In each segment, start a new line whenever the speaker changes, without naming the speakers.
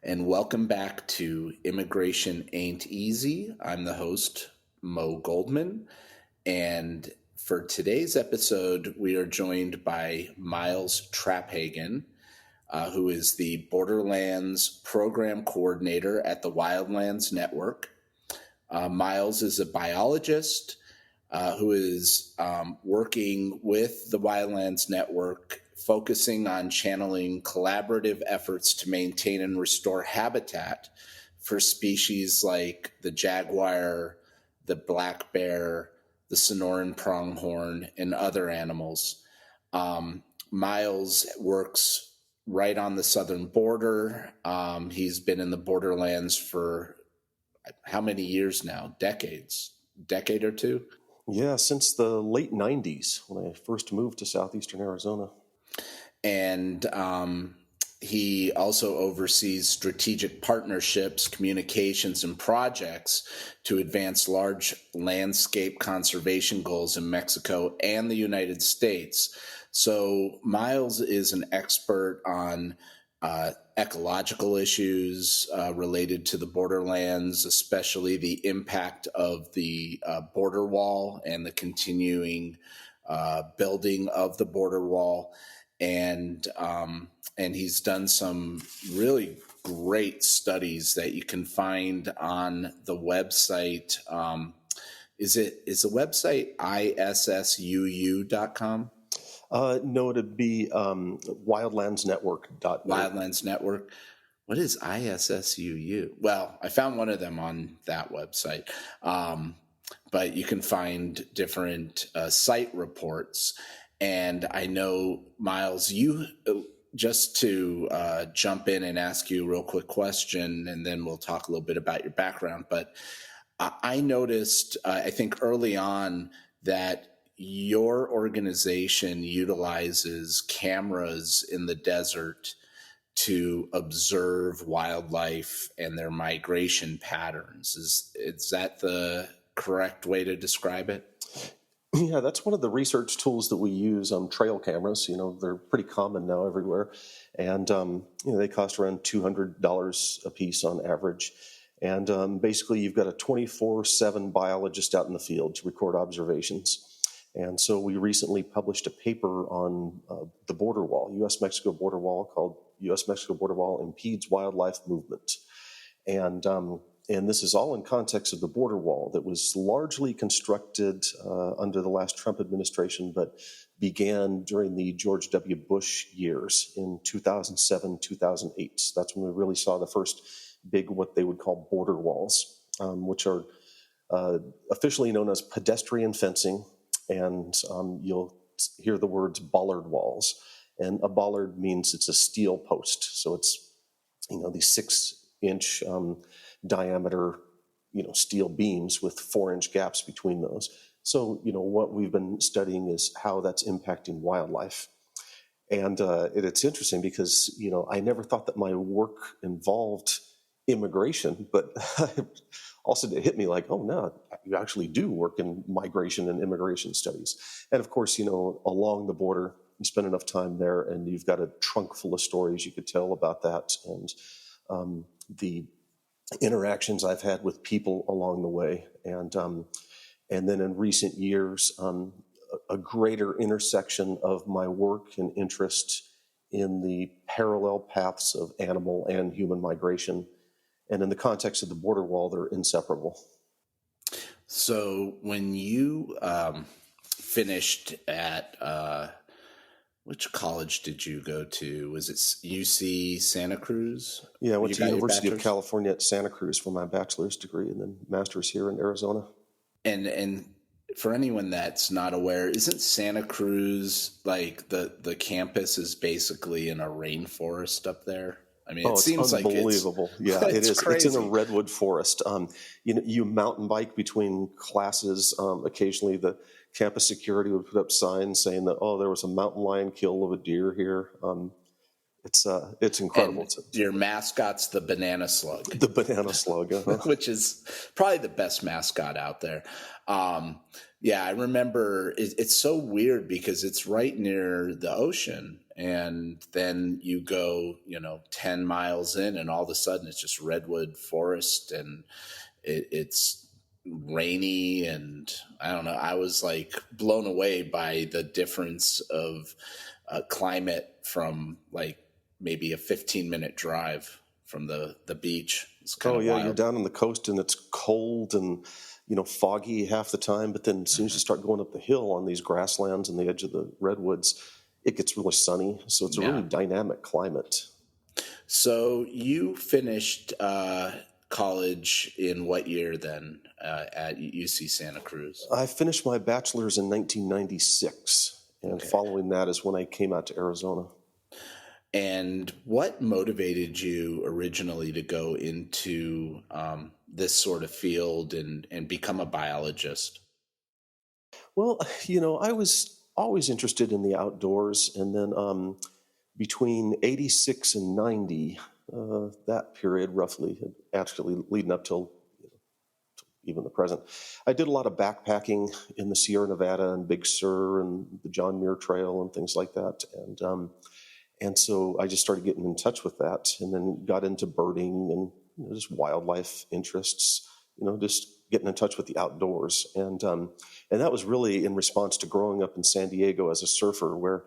and welcome back to Immigration Ain't Easy. I'm the host, Mo Goldman, and for today's episode, we are joined by Myles Traphagen, who is the Borderlands Program Coordinator at the Wildlands Network. Myles is a biologist who is working with the Wildlands Network, focusing on channeling collaborative efforts to maintain and restore habitat for species like the jaguar, the black bear, the Sonoran pronghorn, and other animals. Myles works right on the southern border. He's been in the borderlands for how many years now? Decade or two?
Yeah, since the late 90s when I first moved to southeastern Arizona.
And he also oversees strategic partnerships, communications, and projects to advance large landscape conservation goals in Mexico and the United States. So Myles is an expert on ecological issues related to the borderlands, especially the impact of the border wall and the continuing building of the border wall. And he's done some really great studies that you can find on the website. Is the website issuu.com?
No, it'd be wildlandsnetwork.org.
Wildlands Network. What is ISSUU? Well, I found one of them on that website. But you can find different site reports. And I know, Myles, you just to jump in and ask you a real quick question, and then we'll talk a little bit about your background. But I noticed, I think early on, that your organization utilizes cameras in the desert to observe wildlife and their migration patterns. Is that the correct way to describe it?
Yeah, that's one of the research tools that we use. Trail cameras, they're pretty common now everywhere. And, they cost around $200 a piece on average. And basically, you've got a 24/7 biologist out in the field to record observations. And so we recently published a paper on the border wall, U.S.-Mexico border wall, called U.S.-Mexico border wall impedes wildlife movement. And this is all in context of the border wall that was largely constructed under the last Trump administration, but began during the George W. Bush years in 2007, 2008. So that's when we really saw the first big, what they would call border walls, which are officially known as pedestrian fencing. And you'll hear the words bollard walls. And a bollard means it's a steel post. So it's, these 6-inch diameter, steel beams with 4-inch gaps between those. So, what we've been studying is how that's impacting wildlife. And it's interesting because, I never thought that my work involved immigration, but also it hit me like, oh no, you actually do work in migration and immigration studies. And of course, along the border, you spend enough time there and you've got a trunk full of stories you could tell about that and the interactions I've had with people along the way. And then in recent years, a greater intersection of my work and interest in the parallel paths of animal and human migration. And in the context of the border wall, they're inseparable.
So when you finished at, which college did you go to? Was it UC Santa Cruz?
Yeah, I went to the University of California at Santa Cruz for my bachelor's degree and then master's here in Arizona.
And for anyone that's not aware, isn't Santa Cruz like the campus is basically in a rainforest up there? I mean, it seems
unbelievable.
Like
yeah, it is.
Crazy.
It's in a redwood forest. You mountain bike between classes. Occasionally, the campus security would put up signs saying that, there was a mountain lion kill of a deer here. It's incredible.
And your mascot's the banana slug.
The banana slug,
which is probably the best mascot out there. Yeah, I remember. It's so weird because it's right near the ocean, and then you go, 10 miles in, and all of a sudden it's just redwood forest, and it's rainy, and I don't know. I was like blown away by the difference of climate from like maybe a 15-minute drive from the beach. It's kind of wild.
You're down on the coast and it's cold and foggy half the time, but then as soon as you start going up the hill on these grasslands and the edge of the redwoods, it gets really sunny. So it's a really dynamic climate.
So you finished college in what year then at UC Santa Cruz?
I finished my bachelor's in 1996, and following that is when I came out to Arizona.
And what motivated you originally to go into this sort of field and become a biologist?
Well, I was always interested in the outdoors, and then between 86 and 90, that period roughly, actually leading up till even the present, I did a lot of backpacking in the Sierra Nevada and Big Sur and the John Muir Trail and things like that. And so I just started getting in touch with that, and then got into birding and just wildlife interests, just getting in touch with the outdoors. And that was really in response to growing up in San Diego as a surfer, where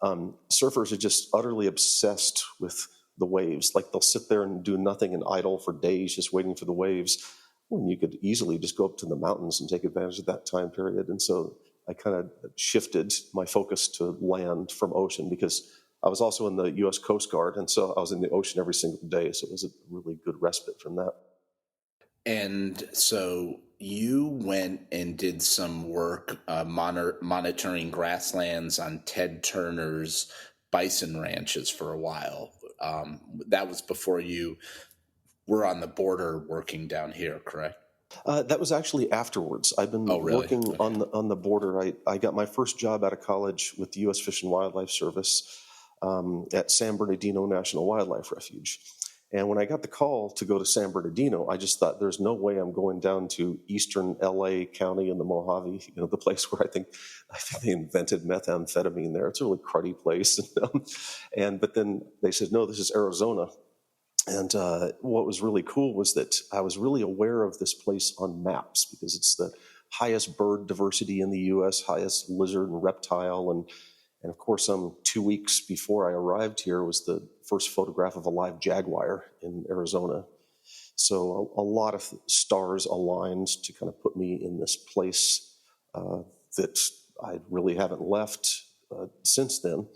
surfers are just utterly obsessed with the waves. Like they'll sit there and do nothing and idle for days just waiting for the waves, when you could easily just go up to the mountains and take advantage of that time period. And so I kind of shifted my focus to land from ocean, because I was also in the U.S. Coast Guard, and so I was in the ocean every single day, so it was a really good respite from that.
And so you went and did some work monitoring grasslands on Ted Turner's bison ranches for a while. That was before you were on the border working down here, correct?
That was actually afterwards. I've been working on the border. I got my first job out of college with the U.S. Fish and Wildlife Service at San Bernardino National Wildlife Refuge. And when I got the call to go to San Bernardino, I just thought, there's no way I'm going down to eastern LA County in the Mojave, the place where I think they invented methamphetamine there. It's a really cruddy place. But then they said, no, this is Arizona. And what was really cool was that I was really aware of this place on maps, because it's the highest bird diversity in the U.S., highest lizard and reptile. And of course, 2 weeks before I arrived here was the first photograph of a live jaguar in Arizona. So a lot of stars aligned to kind of put me in this place that I really haven't left since then.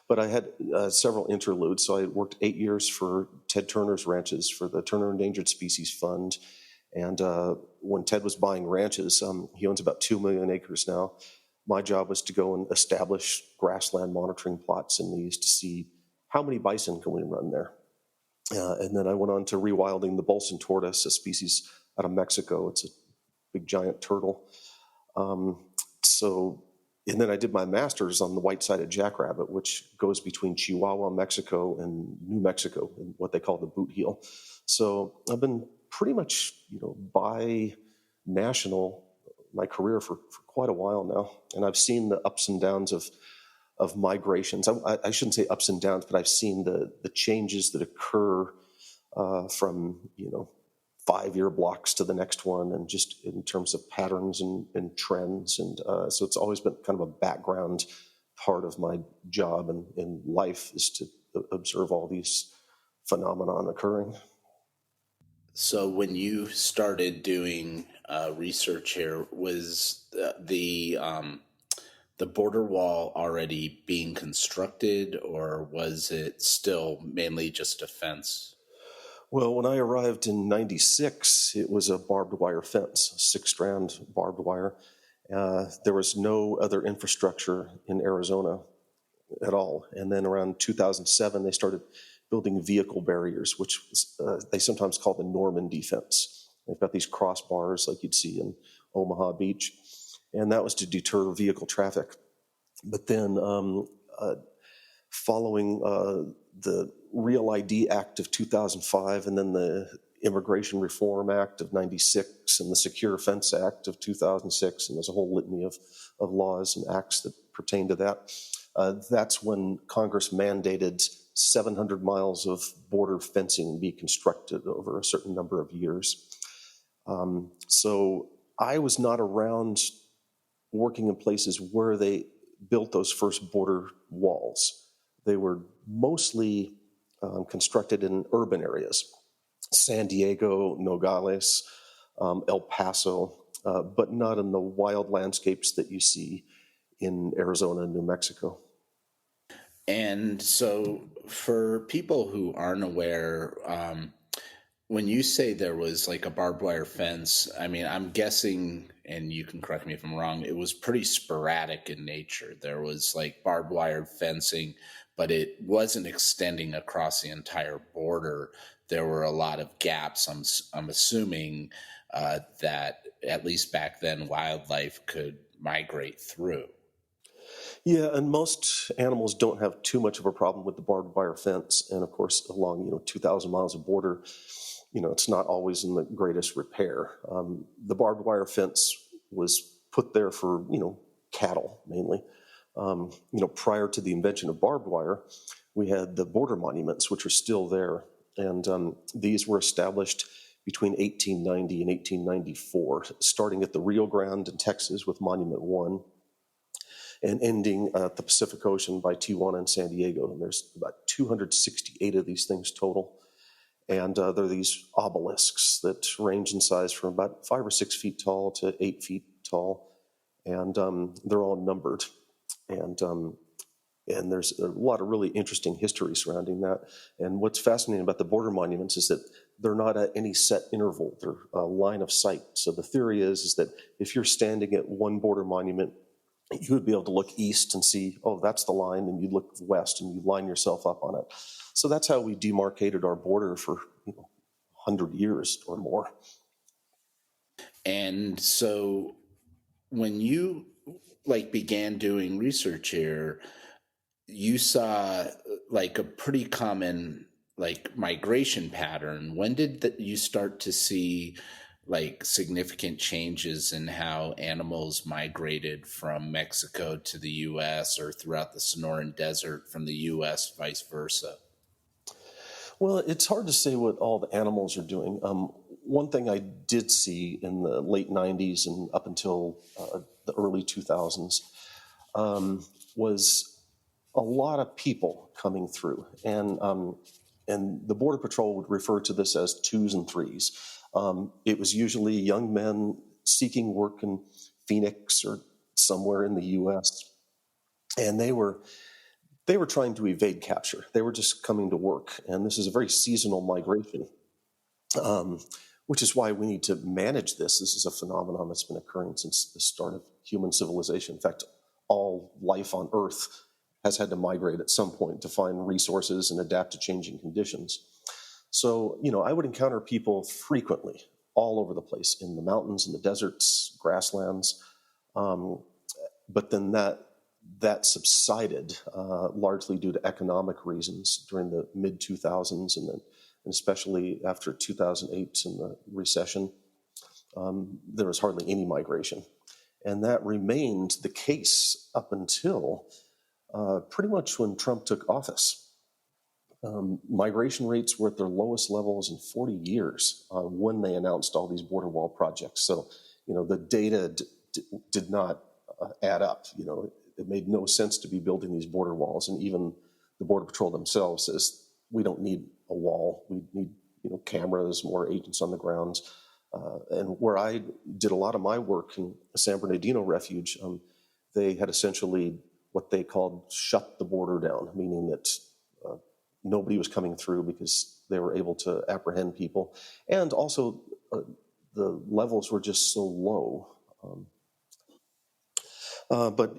But I had several interludes. So I worked 8 years for Ted Turner's ranches for the Turner Endangered Species Fund. And when Ted was buying ranches, he owns about 2 million acres now. My job was to go and establish grassland monitoring plots in these to see how many bison can we run there. And then I went on to rewilding the Bolson tortoise, a species out of Mexico. It's a big giant turtle. And then I did my master's on the white-sided jackrabbit, which goes between Chihuahua, Mexico, and New Mexico, in what they call the boot heel. So I've been pretty much, bi-national my career for quite a while now, and I've seen the ups and downs of migrations. I shouldn't say ups and downs, but I've seen the changes that occur from 5-year blocks to the next one, and just in terms of patterns and trends. And so it's always been kind of a background part of my job and in life, is to observe all these phenomenon occurring.
So when you started doing research here, was the border wall already being constructed, or was it still mainly just a fence?
Well, when I arrived in 96, it was a barbed wire fence, 6-strand barbed wire. There was no other infrastructure in Arizona at all. And then around 2007, they started building vehicle barriers, which they sometimes call the Normandy fence. They've got these crossbars like you'd see in Omaha Beach. And that was to deter vehicle traffic. But then following the Real ID Act of 2005, and then the Immigration Reform Act of 96, and the Secure Fence Act of 2006, and there's a whole litany of laws and acts that pertain to that. that's when Congress mandated 700 miles of border fencing be constructed over a certain number of years. So I was not around working in places where they built those first border walls. They were mostly constructed in urban areas, San Diego, Nogales, El Paso, but not in the wild landscapes that you see in Arizona and New Mexico.
And so, for people who aren't aware, when you say there was like a barbed wire fence, I mean, I'm guessing, and you can correct me if I'm wrong, it was pretty sporadic in nature. There was like barbed wire fencing, but it wasn't extending across the entire border. There were a lot of gaps. I'm assuming that at least back then, wildlife could migrate through.
Yeah, and most animals don't have too much of a problem with the barbed wire fence. And of course, along 2,000 miles of border, it's not always in the greatest repair. The barbed wire fence was put there for cattle mainly. Prior to the invention of barbed wire, we had the border monuments, which are still there, and these were established between 1890 and 1894, starting at the Rio Grande in Texas with Monument 1, and ending at the Pacific Ocean by Tijuana and San Diego. And there's about 268 of these things total. And they're these obelisks that range in size from about 5 or 6 feet tall to 8 feet tall. And they're all numbered. And there's a lot of really interesting history surrounding that. And what's fascinating about the border monuments is that they're not at any set interval. They're a line of sight. So the theory is that if you're standing at one border monument, you would be able to look east and see, oh, that's the line, and you look west and you line yourself up on it. So that's how we demarcated our border for 100 years or more.
And so when you began doing research here, you saw a pretty common migration pattern. When did you start to see significant changes in how animals migrated from Mexico to the U.S. or throughout the Sonoran Desert from the U.S., vice versa?
Well, it's hard to say what all the animals are doing. One thing I did see in the late 90s and up until the early 2000s was a lot of people coming through. And the Border Patrol would refer to this as twos and threes. It was usually young men seeking work in Phoenix or somewhere in the U.S., and they were trying to evade capture. They were just coming to work, and this is a very seasonal migration, which is why we need to manage this. This is a phenomenon that's been occurring since the start of human civilization. In fact, all life on Earth has had to migrate at some point to find resources and adapt to changing conditions. So, I would encounter people frequently all over the place, in the mountains, in the deserts, grasslands. But then that subsided largely due to economic reasons during the mid-2000s and especially after 2008 and the recession. There was hardly any migration. And that remained the case up until pretty much when Trump took office. Migration rates were at their lowest levels in 40 years when they announced all these border wall projects. So, the data did not add up. It made no sense to be building these border walls. And even the Border Patrol themselves says, we don't need a wall. We need, cameras, more agents on the grounds. And where I did a lot of my work in San Bernardino Refuge, they had essentially what they called shut the border down, meaning that nobody was coming through because they were able to apprehend people. And also the levels were just so low. But,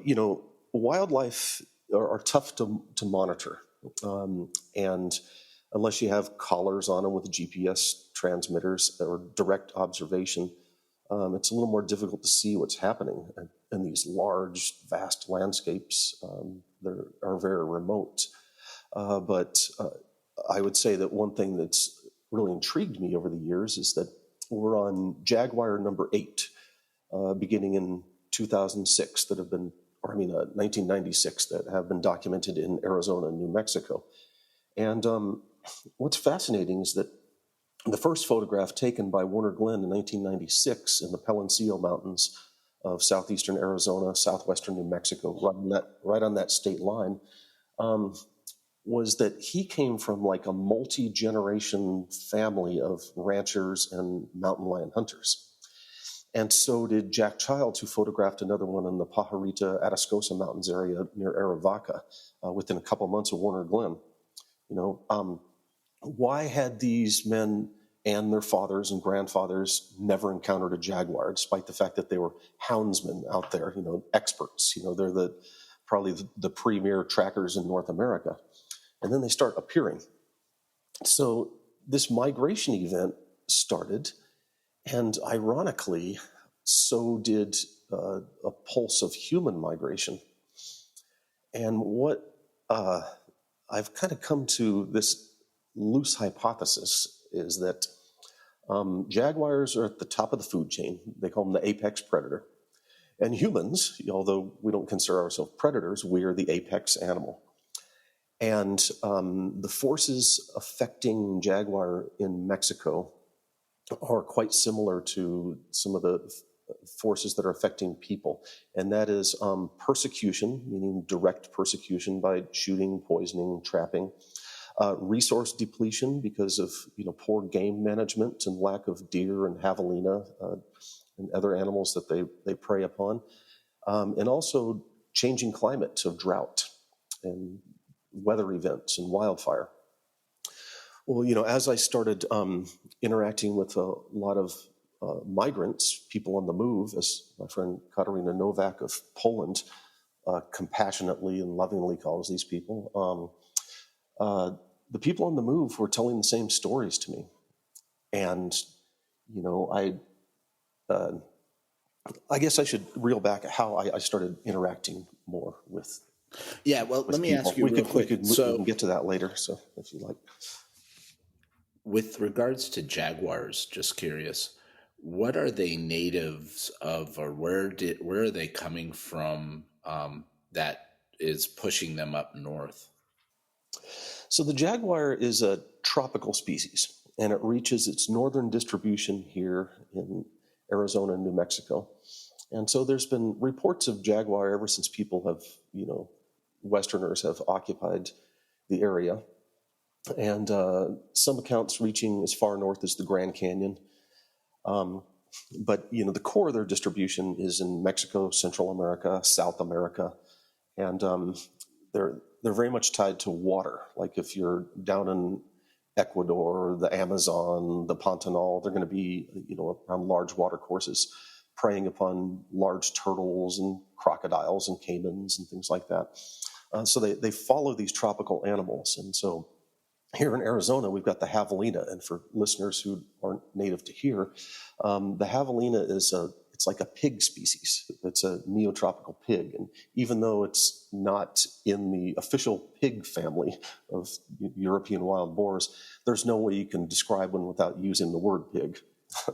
wildlife are tough to monitor. And unless you have collars on them with GPS transmitters or direct observation, it's a little more difficult to see what's happening in these large, vast landscapes that are very remote. But I would say that one thing that's really intrigued me over the years is that we're on jaguar number 8, beginning in 2006, that have been 1996, that have been documented in Arizona and New Mexico. And what's fascinating is that the first photograph taken by Warner Glenn in 1996 in the Peloncillo Mountains of southeastern Arizona, southwestern New Mexico, right on that state line, was that he came from like a multi-generation family of ranchers and mountain lion hunters. And so did Jack Childs, who photographed another one in the Pajarita Atascosa Mountains area near Arivaca within a couple months of Warner Glenn. Why had these men and their fathers and grandfathers never encountered a jaguar, despite the fact that they were houndsmen out there, experts? They're probably the premier trackers in North America. And then they start appearing. So this migration event started, and ironically, so did a pulse of human migration. And what I've kind of come to this loose hypothesis is that jaguars are at the top of the food chain. They call them the apex predator. And humans, although we don't consider ourselves predators, we are the apex animal. And the forces affecting jaguar in Mexico are quite similar to some of the forces that are affecting people. And that is persecution, meaning direct persecution by shooting, poisoning, trapping. Resource depletion because of poor game management and lack of deer and javelina and other animals that they prey upon. And also changing climates of drought and weather events and wildfire. Well, as I started interacting with a lot of migrants, people on the move, as my friend Katarina Nowak of Poland compassionately and lovingly calls these people, the people on the move were telling the same stories to me. And, I guess I should reel back how I started interacting more with.
Yeah, well, let me
people.
ask you real quick.
We can get to that later, so if you like.
With regards to jaguars, just curious, what are they natives of, or where are they coming from that is pushing them up north?
So the jaguar is a tropical species, and it reaches its northern distribution here in Arizona and New Mexico. And so there's been reports of jaguar ever since people have, Westerners have occupied the area. And some accounts reaching as far north as the Grand Canyon. But, the core of their distribution is in Mexico, Central America, South America. And they're very much tied to water. Like if you're down in Ecuador, the Amazon, the Pantanal, they're going to be, around large water courses, preying upon large turtles and crocodiles and caimans and things like that. So they follow these tropical animals. And so here in Arizona, we've got the javelina. And for listeners who aren't native to here, the javelina it's like a pig species. It's a neotropical pig. And even though it's not in the official pig family of European wild boars, there's no way you can describe one without using the word pig.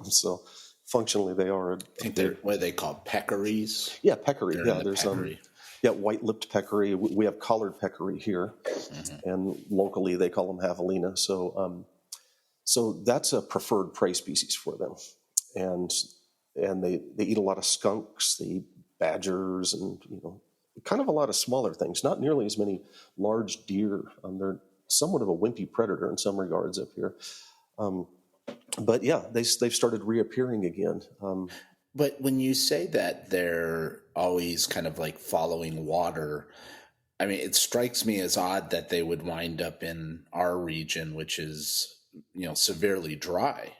So functionally, they are.
I think they're what they call peccaries.
Yeah, peccary.
They're
Yeah, there's
peccary.
White-lipped peccary. We have collared peccary here, and locally they call them javelina. So that's a preferred prey species for them, and they eat a lot of skunks. They eat badgers, and kind of a lot of smaller things. Not nearly as many large deer. They're somewhat of a wimpy predator in some regards up here. But yeah, they've started reappearing again.
But when you say that they're always kind of like following water, I mean, it strikes me as odd that they would wind up in our region, which is, severely dry.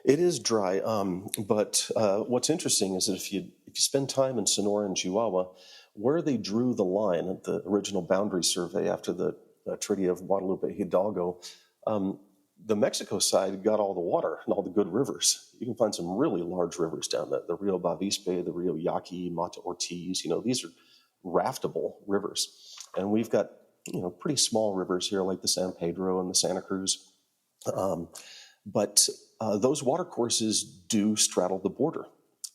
It is dry, but what's interesting is that if you spend time in Sonora and Chihuahua, where they drew the line at the original boundary survey after the Treaty of Guadalupe Hidalgo, the Mexico side got all the water and all the good rivers. You can find some really large rivers down there, the Rio Bavispe, the Rio Yaqui, Mata Ortiz. These are raftable rivers. And we've got, pretty small rivers here like the San Pedro and the Santa Cruz. But those water courses do straddle the border.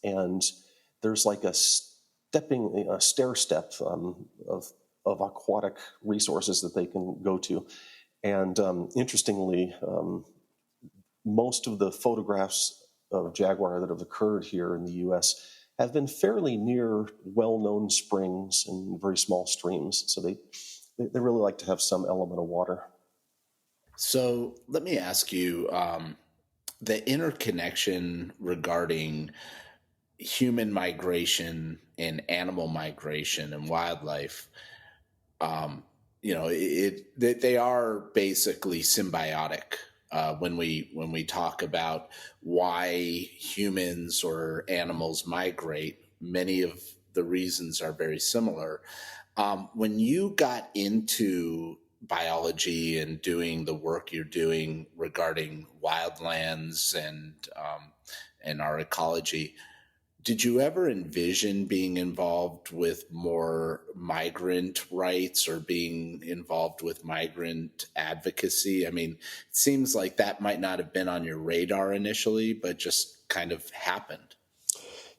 And there's like a a stair step of aquatic resources that they can go to. And interestingly, most of the photographs of jaguar that have occurred here in the U.S. have been fairly near well-known springs and very small streams. So they really like to have some element of water.
So let me ask you, the interconnection regarding human migration and animal migration and wildlife, they are basically symbiotic. When we talk about why humans or animals migrate, many of the reasons are very similar. When you got into biology and doing the work you're doing regarding wildlands and our ecology, did you ever envision being involved with more migrant rights or being involved with migrant advocacy? I mean, it seems like that might not have been on your radar initially, but just kind of happened.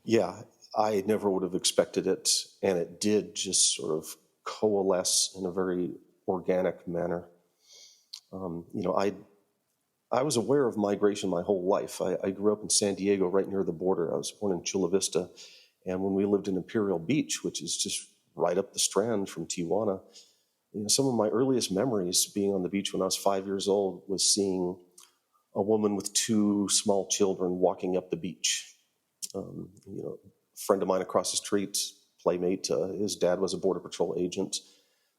Yeah, I never would have expected it, and it did just sort of coalesce in a very organic manner. I was aware of migration my whole life. I grew up in San Diego, right near the border. I was born in Chula Vista, and when we lived in Imperial Beach, which is just right up the strand from Tijuana, some of my earliest memories being on the beach when I was 5 years old was seeing a woman with two small children walking up the beach. A friend of mine across the street, playmate, his dad was a Border Patrol agent,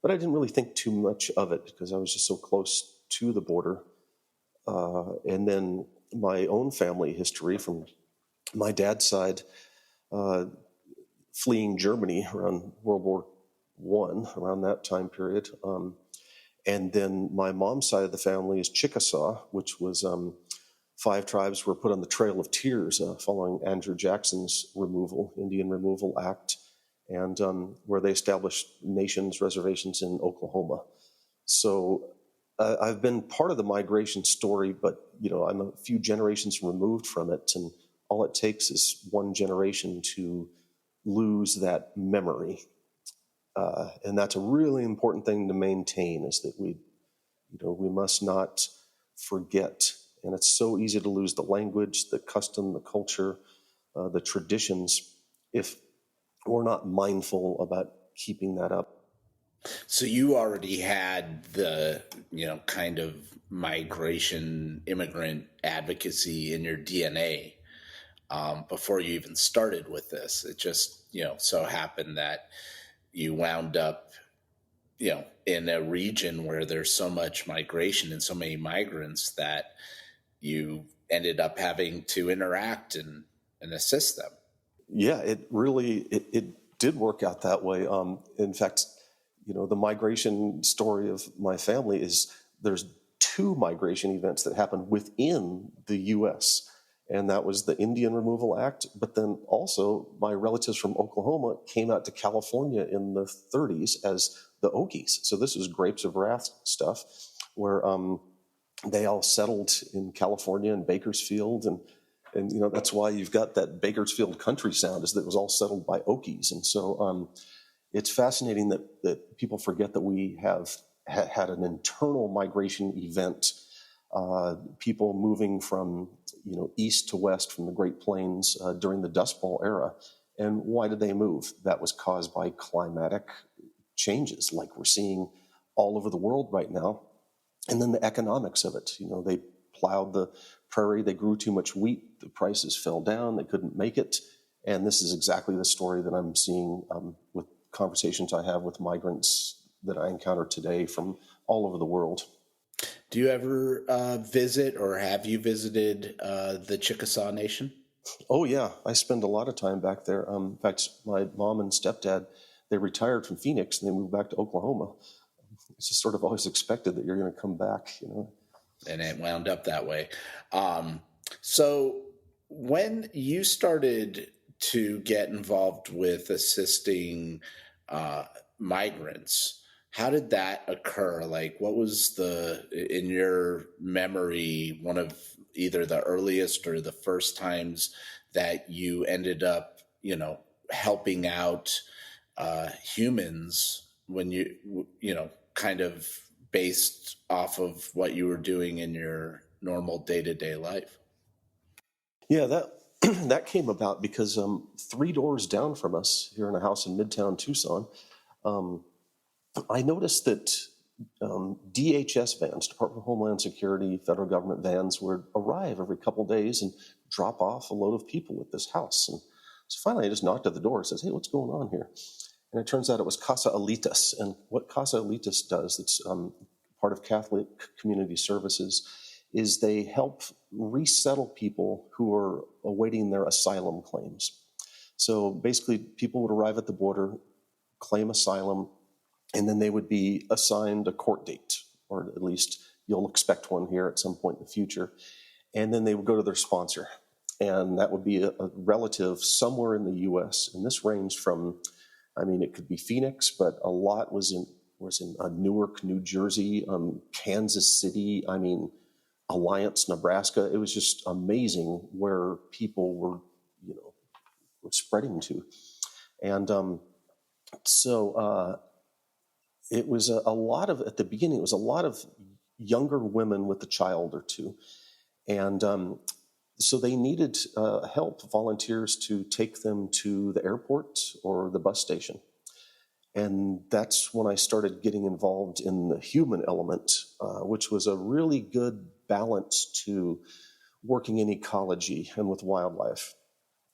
but I didn't really think too much of it because I was just so close to the border. And then my own family history from my dad's side, fleeing Germany around World War I, around that time period. And then my mom's side of the family is Chickasaw, which was 5 tribes were put on the Trail of Tears following Andrew Jackson's Indian Removal Act, and where they established nations, reservations in Oklahoma. So I've been part of the migration story, but I'm a few generations removed from it, and all it takes is one generation to lose that memory, and that's a really important thing to maintain. Is that we must not forget, and it's so easy to lose the language, the custom, the culture, the traditions if we're not mindful about keeping that up.
So you already had the, kind of migration, immigrant advocacy in your DNA before you even started with this. It just, so happened that you wound up, in a region where there's so much migration and so many migrants that you ended up having to interact and assist them.
Yeah, it really, it did work out that way. In fact, the migration story of my family is there's 2 migration events that happened within the U.S., and that was the Indian Removal Act, but then also my relatives from Oklahoma came out to California in the 30s as the Okies. So this is Grapes of Wrath stuff, where they all settled in California and Bakersfield, and that's why you've got that Bakersfield country sound, is that it was all settled by Okies. And so it's fascinating that people forget that we have had an internal migration event, people moving from east to west from the Great Plains during the Dust Bowl era. And why did they move? That was caused by climatic changes like we're seeing all over the world right now. And then the economics of it. They plowed the prairie, they grew too much wheat, the prices fell down, they couldn't make it. And this is exactly the story that I'm seeing with conversations I have with migrants that I encounter today from all over the world.
Do you ever visit, or have you visited the Chickasaw Nation?
Oh, yeah. I spend a lot of time back there. In fact, my mom and stepdad, they retired from Phoenix and they moved back to Oklahoma. It's just sort of always expected that you're going to come back,
And it wound up that way. So when you started to get involved with assisting migrants, how did that occur? Like, what was in your memory, one of either the earliest or the first times that you ended up, helping out humans when kind of based off of what you were doing in your normal day-to-day life?
Yeah, that that came about because 3 doors down from us here in a house in Midtown Tucson, um, I noticed that DHS vans, Department of Homeland Security, federal government vans, would arrive every couple days and drop off a load of people at this house. And so finally, I just knocked at the door and says, "Hey, what's going on here?" And it turns out it was Casa Alitas. And what Casa Alitas does, that's part of Catholic Community Services, is they help resettle people who are awaiting their asylum claims. So basically, people would arrive at the border, claim asylum, and then they would be assigned a court date, or at least you'll expect one here at some point in the future. And then they would go to their sponsor, and that would be a relative somewhere in the U.S. And this ranged from, I mean, it could be Phoenix, but a lot was in Newark, New Jersey, Kansas City. I mean, Alliance, Nebraska. It was just amazing where people were spreading to, and so it was a lot of, at the beginning, it was a lot of younger women with a child or two, and so they needed help, volunteers to take them to the airport or the bus station. And that's when I started getting involved in the human element, which was a really good balance to working in ecology and with wildlife.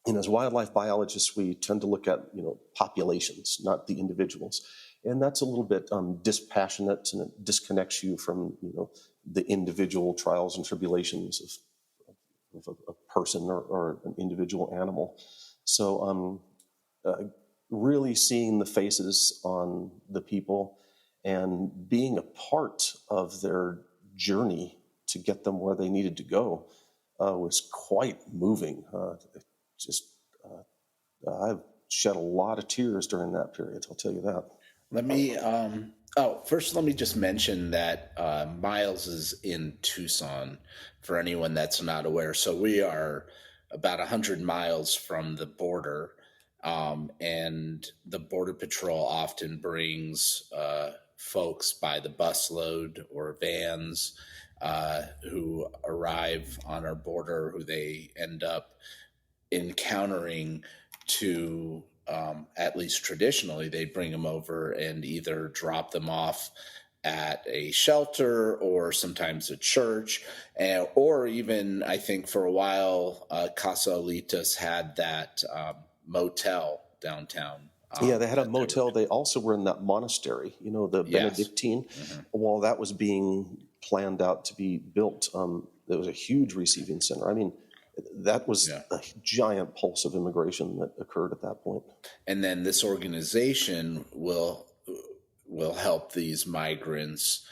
And as wildlife biologists, we tend to look at populations, not the individuals, and that's a little bit dispassionate, and it disconnects you from the individual trials and tribulations of a person or an individual animal. So really seeing the faces on the people and being a part of their journey to get them where they needed to go was quite moving. I've shed a lot of tears during that period, I'll tell you that.
First let me just mention that Myles is in Tucson, for anyone that's not aware. So we are about 100 miles from the border, and the Border Patrol often brings folks by the busload or vans who arrive on our border, who they end up encountering to, at least traditionally, they bring them over and either drop them off at a shelter or sometimes a church, or even, I think for a while, Casa Alitas had that motel downtown.
Yeah, they had a motel. They also were in that monastery, the Benedictine.
Mm-hmm.
While that was being planned out to be built, there was a huge receiving center. I mean, that was a giant pulse of immigration that occurred at that point.
And then this organization will help these migrants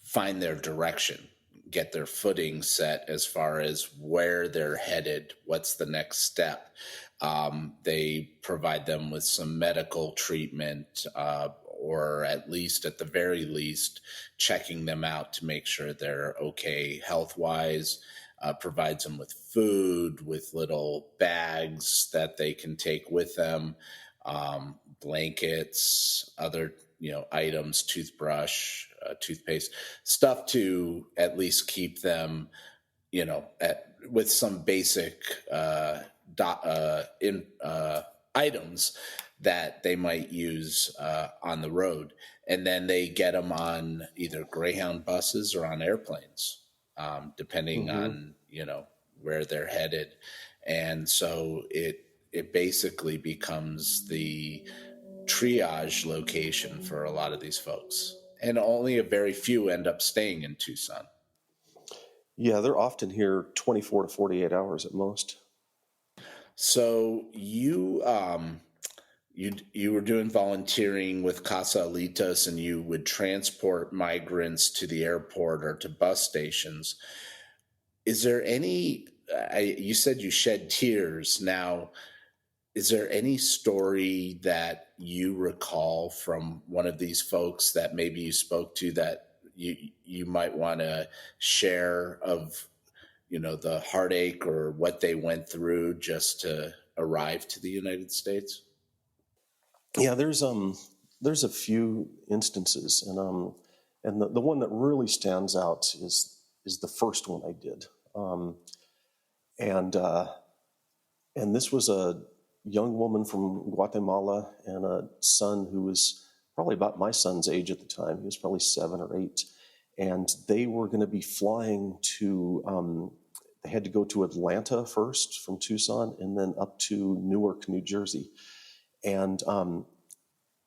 find their direction, get their footing set as far as where they're headed, what's the next step. They provide them with some medical treatment, or at the very least, checking them out to make sure they're okay health-wise. Provides them with food, with little bags that they can take with them, blankets, other items, toothbrush, toothpaste, stuff to at least keep them with some basic items that they might use on the road. And then they get them on either Greyhound buses or on airplanes, depending on where they're headed. And so it basically becomes the triage location for a lot of these folks, and only a very few end up staying in Tucson.
Yeah, they're often here 24 to 48 hours at most.
So you were doing volunteering with Casa Alitas, and you would transport migrants to the airport or to bus stations. Is there any, you said you shed tears. Now, is there any story that you recall from one of these folks that maybe you spoke to that you might want to share, of the heartache or what they went through just to arrive to the United States?
Yeah, there's a few instances, and the one that really stands out is the first one I did, and and this was a young woman from Guatemala and a son who was probably about my son's age at the time. He was probably 7 or 8, and they were going to be flying to. They had to go to Atlanta first from Tucson, and then up to Newark, New Jersey, and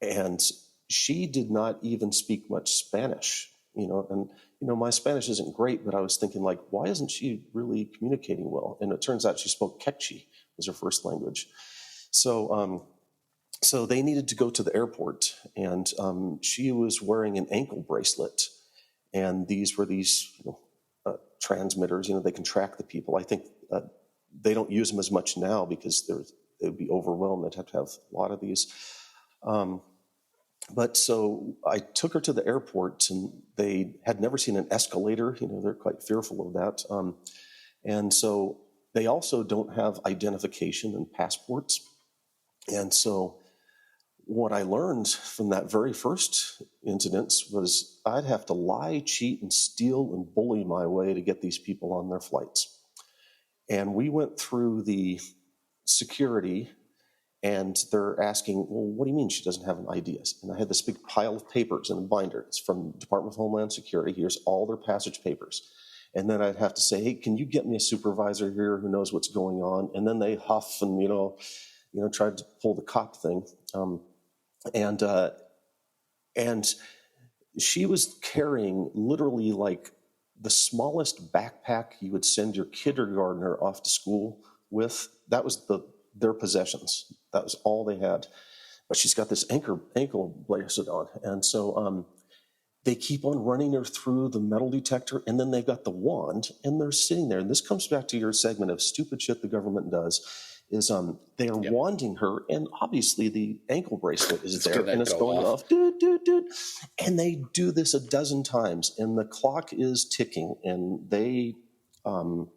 and she did not even speak much Spanish, and my Spanish isn't great, but I was thinking, like, why isn't she really communicating well? And it turns out she spoke Quechua was her first language. So they needed to go to the airport, and she was wearing an ankle bracelet, and these were transmitters. They can track the people. I think they don't use them as much now because they would be overwhelmed. They'd have to have a lot of these. But so I took her to the airport, and they had never seen an escalator. They're quite fearful of that. And so they also don't have identification and passports. And so what I learned from that very first incident was I'd have to lie, cheat, and steal and bully my way to get these people on their flights. And we went through the security, and they're asking, well, what do you mean she doesn't have an ID? And I had this big pile of papers in a binder. It's from Department of Homeland Security. Here's all their passage papers. And then I'd have to say, hey, can you get me a supervisor here who knows what's going on? And then they huff and, tried to pull the cop thing. And she was carrying literally like the smallest backpack you would send your kindergartner off to school with. That was their possessions. That was all they had. But she's got this ankle bracelet on. And so they keep on running her through the metal detector, and then they've got the wand, and they're sitting there. And this comes back to your segment of stupid shit the government does, is they are wanding her, and obviously the ankle bracelet is there, and it's going off. Doot, doot, doot. And they do this a dozen times, and the clock is ticking, and they are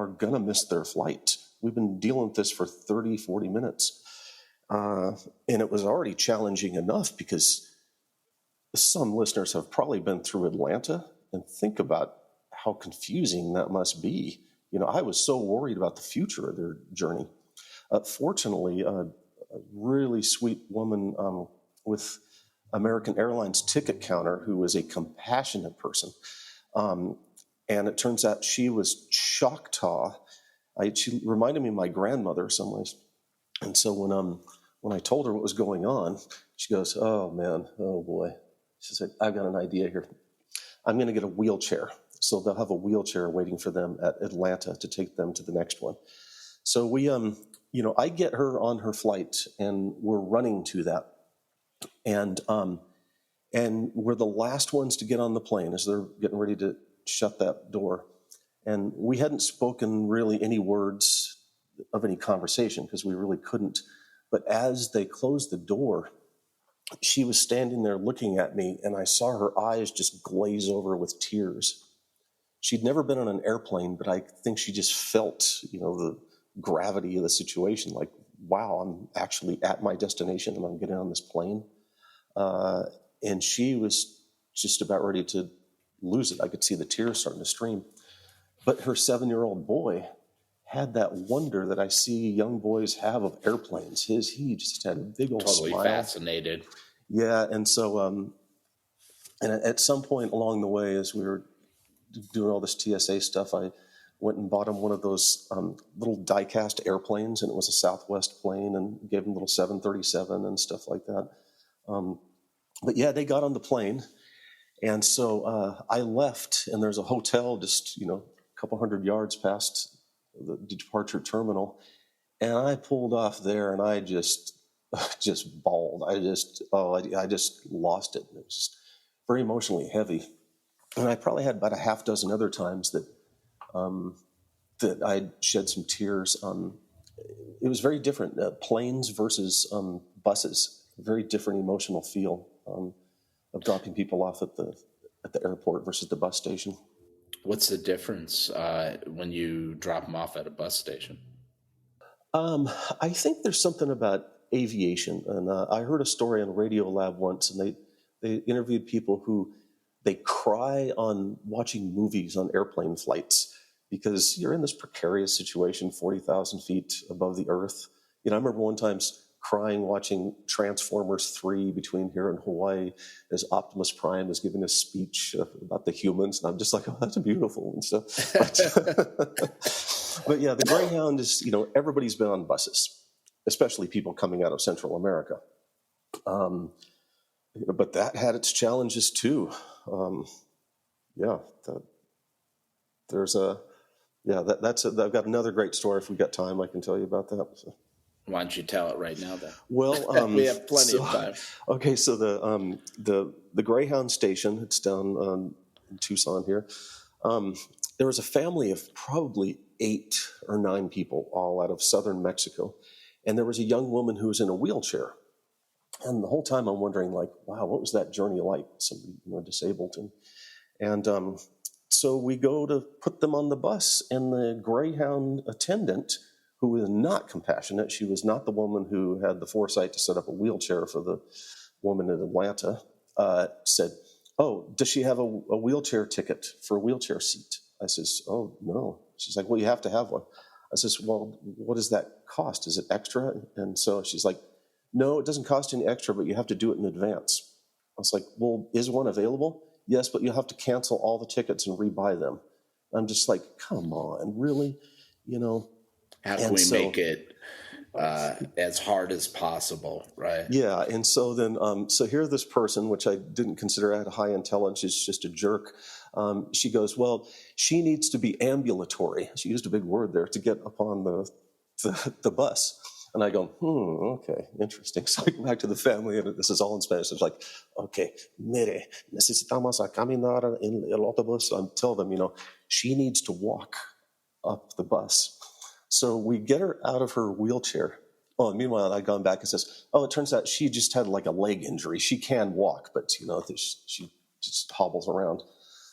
going to miss their flight. We've been dealing with this for 30, 40 minutes. And it was already challenging enough because some listeners have probably been through Atlanta, and think about how confusing that must be. I was so worried about the future of their journey. Fortunately, a really sweet woman with American Airlines ticket counter who was a compassionate person. And it turns out she was Choctaw. She reminded me of my grandmother in some ways. And so when I told her what was going on, she goes, oh, man, oh, boy. She said, I've got an idea here. I'm going to get a wheelchair. So they'll have a wheelchair waiting for them at Atlanta to take them to the next one. So we, I get her on her flight, and we're running to that. And we're the last ones to get on the plane as they're getting ready to shut that door. And we hadn't spoken really any words of any conversation because we really couldn't. But as they closed the door, she was standing there looking at me, and I saw her eyes just glaze over with tears. She'd never been on an airplane, but I think she just felt, the gravity of the situation. Like, wow, I'm actually at my destination, and I'm getting on this plane. And she was just about ready to lose it. I could see the tears starting to stream. But her 7-year-old boy had that wonder that I see young boys have of airplanes. He just had a big old
totally
smile.
Fascinated.
Yeah, and so and at some point along the way, as we were doing all this TSA stuff, I went and bought him one of those little die-cast airplanes, and it was a Southwest plane, and gave him a little 737 and stuff like that. But yeah, they got on the plane, and so I left, and there's a hotel just a couple hundred yards past the departure terminal, and I pulled off there, and I just bawled. I just lost it. It was just very emotionally heavy. And I probably had about a half dozen other times that I shed some tears. It was very different. Planes versus buses, very different emotional feel of dropping people off at the airport versus the bus station.
What's the difference when you drop them off at a bus station?
I think there's something about aviation, and I heard a story on Radio Lab once, and they interviewed people who they cry on watching movies on airplane flights because you're in this precarious situation, 40,000 feet above the earth. I remember one time crying watching Transformers 3 between here and Hawaii as Optimus Prime is giving a speech about the humans, and I'm just like, oh, that's beautiful and stuff. But yeah, the Greyhound is, everybody's been on buses, especially people coming out of Central America. But that had its challenges too. I've got another great story. If we got time, I can tell you about that. So.
Why don't you tell it right now, then?
Well,
we have plenty of time.
Okay, so the Greyhound station, it's down in Tucson here. There was a family of probably 8 or 9 people, all out of southern Mexico, and there was a young woman who was in a wheelchair. And the whole time I'm wondering, like, wow, what was that journey like? Somebody disabled, and so we go to put them on the bus, and the Greyhound attendant, who was not compassionate, she was not the woman who had the foresight to set up a wheelchair for the woman in Atlanta, said, "Oh, does she have a wheelchair ticket for a wheelchair seat?" I says, "Oh, no." She's like, "Well, you have to have one." I says, "Well, what does that cost? Is it extra?" And so she's like, "No, it doesn't cost any extra, but you have to do it in advance." I was like, "Well, is one available?" "Yes, but you'll have to cancel all the tickets and rebuy them." I'm just like, come on, really?
How can we make it as hard as possible, right?
Yeah, and so then, so here this person, which I didn't consider had high intelligence, is just a jerk. She goes, "Well, she needs to be ambulatory." She used a big word there, to get upon the bus. And I go, okay, interesting. So I go back to the family, and this is all in Spanish. It's like, okay, mire, necesitamos a caminar en el autobús. I tell them, she needs to walk up the bus. So we get her out of her wheelchair. Oh, and meanwhile, I'd gone back and says, "Oh, it turns out she just had like a leg injury. She can walk, but she just hobbles around."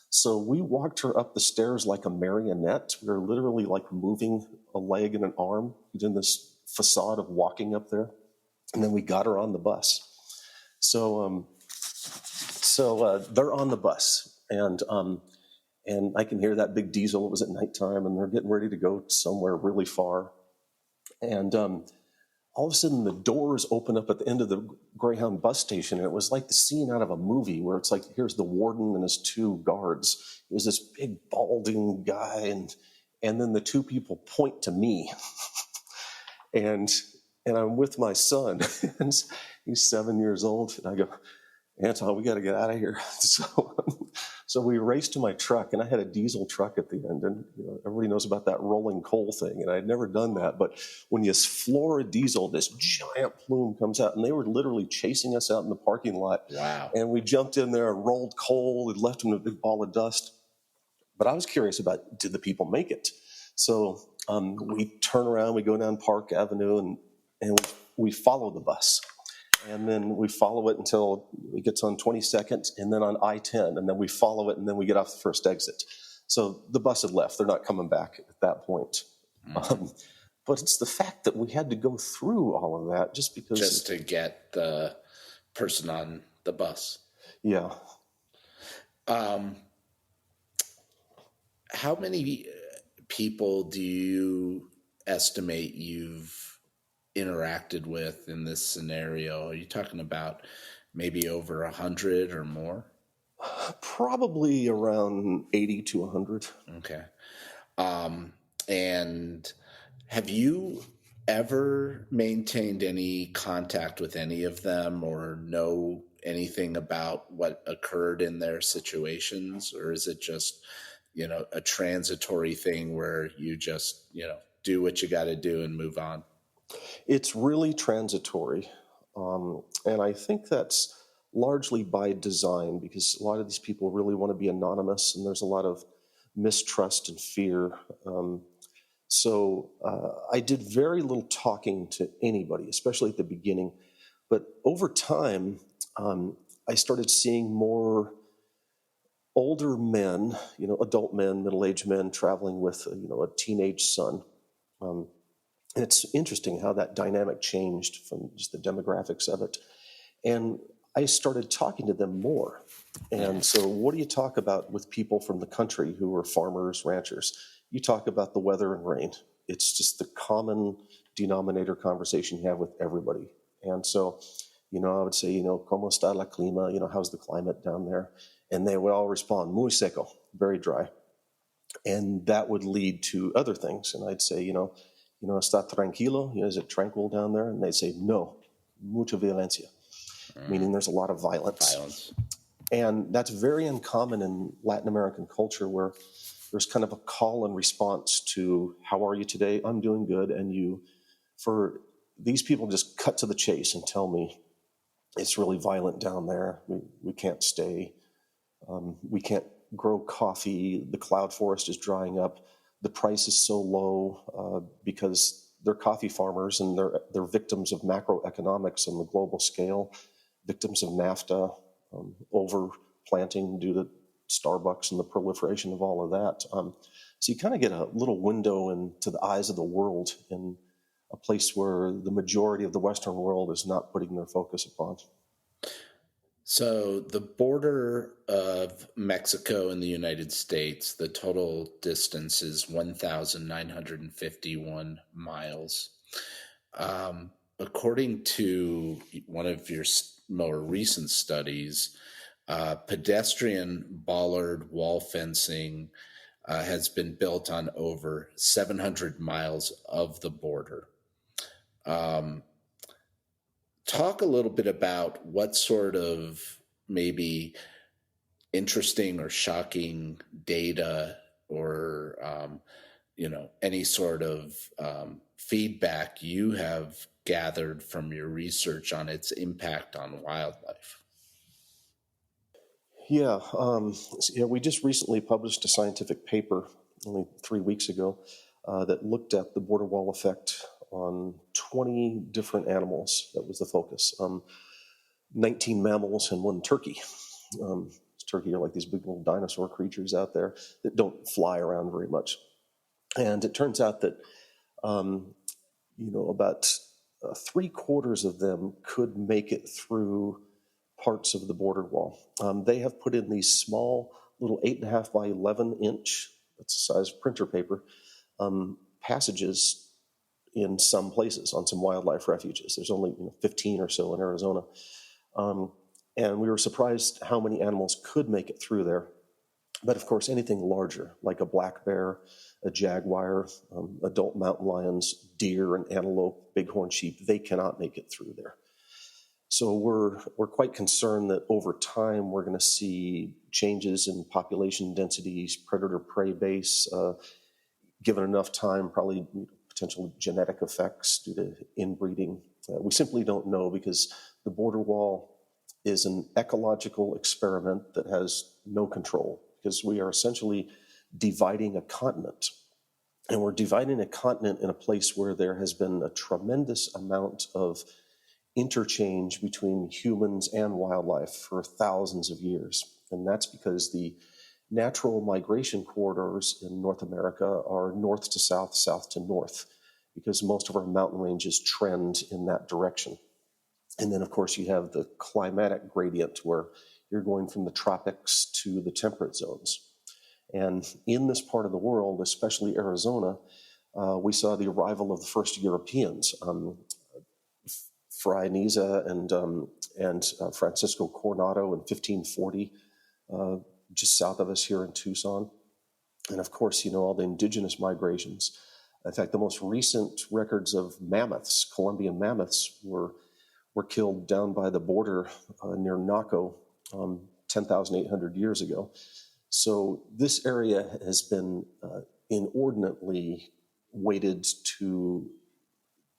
So we walked her up the stairs like a marionette. We were literally like moving a leg and an arm in this facade of walking up there, and then we got her on the bus. So they're on the bus, and I can hear that big diesel. It was at nighttime, and they're getting ready to go somewhere really far, and all of a sudden the doors open up at the end of the Greyhound bus station, and it was like the scene out of a movie where it's like, here's the warden and his 2 guards. It was this big balding guy, and then the 2 people point to me. And I'm with my son, and he's 7 years old, and I go, "Anton, we got to get out of here." So we raced to my truck, and I had a diesel truck at the end, and everybody knows about that rolling coal thing, and I'd never done that, but when you floor a diesel, this giant plume comes out, and they were literally chasing us out in the parking lot.
Wow.
And we jumped in there and rolled coal and left them in a big ball of dust. But I was curious about, did the people make it? So we turn around, we go down Park Avenue, and we follow the bus. And then we follow it until it gets on 22nd, and then on I-10, and then we follow it, and then we get off the first exit. So the bus had left. They're not coming back at that point. Mm-hmm. But it's the fact that we had to go through all of that just
to get the person on the bus.
Yeah.
How many people do you estimate you've interacted with in this scenario? Are you talking about maybe over 100 or more?
Probably around 80 to 100.
Okay. And have you ever maintained any contact with any of them or know anything about what occurred in their situations? Or is it just, a transitory thing where you just, do what you got to do and move on?
It's really transitory. And I think that's largely by design, because a lot of these people really want to be anonymous, and there's a lot of mistrust and fear. So I did very little talking to anybody, especially at the beginning. But over time, I started seeing more older men, adult men, middle-aged men traveling with, a teenage son. And it's interesting how that dynamic changed from just the demographics of it. And I started talking to them more. And so what do you talk about with people from the country who are farmers, ranchers? You talk about the weather and rain. It's just the common denominator conversation you have with everybody. And so, I would say, ¿Cómo está la clima? How's the climate down there? And they would all respond, muy seco, very dry. And that would lead to other things. And I'd say, ¿Está tranquilo? Is it tranquil down there? And they'd say, no, mucha violencia, meaning there's a lot of violence. And that's very uncommon in Latin American culture, where there's kind of a call and response to, how are you today? I'm doing good. And you, for these people, just cut to the chase and tell me, it's really violent down there. We can't stay. We can't grow coffee. The cloud forest is drying up. The price is so low because they're coffee farmers, and they're victims of macroeconomics on the global scale, victims of NAFTA, overplanting due to Starbucks and the proliferation of all of that. So you kind of get a little window into the eyes of the world in a place where the majority of the Western world is not putting their focus upon.
So the border of Mexico and the United States, the total distance is 1,951 miles. According to one of your more recent studies, pedestrian bollard wall fencing has been built on over 700 miles of the border. Talk a little bit about what sort of maybe interesting or shocking data or, any sort of feedback you have gathered from your research on its impact on wildlife.
Yeah, we just recently published a scientific paper only 3 weeks ago that looked at the border wall effect on 20 different animals. That was the focus. 19 mammals and 1 turkey. Turkey are like these big little dinosaur creatures out there that don't fly around very much. And it turns out that, about 3/4 of them could make it through parts of the border wall. They have put in these small little 8.5 by 11 inch, that's the size of printer paper, passages in some places on some wildlife refuges. There's only 15 or so in Arizona. And we were surprised how many animals could make it through there. But of course, anything larger, like a black bear, a jaguar, adult mountain lions, deer and antelope, bighorn sheep, they cannot make it through there. So we're quite concerned that over time we're going to see changes in population densities, predator-prey base, given enough time, probably potential genetic effects due to inbreeding. We simply don't know, because the border wall is an ecological experiment that has no control, because we are essentially dividing a continent. And we're dividing a continent in a place where there has been a tremendous amount of interchange between humans and wildlife for thousands of years. And that's because the natural migration corridors in North America are north to south, south to north, because most of our mountain ranges trend in that direction. And then, of course, you have the climatic gradient, where you're going from the tropics to the temperate zones. And in this part of the world, especially Arizona, we saw the arrival of the first Europeans, Fray Niza and Francisco Coronado in 1540, just south of us here in Tucson. And of course, all the indigenous migrations. In fact, the most recent records of mammoths, Colombian mammoths, were killed down by the border near Naco 10,800 years ago. So this area has been inordinately weighted to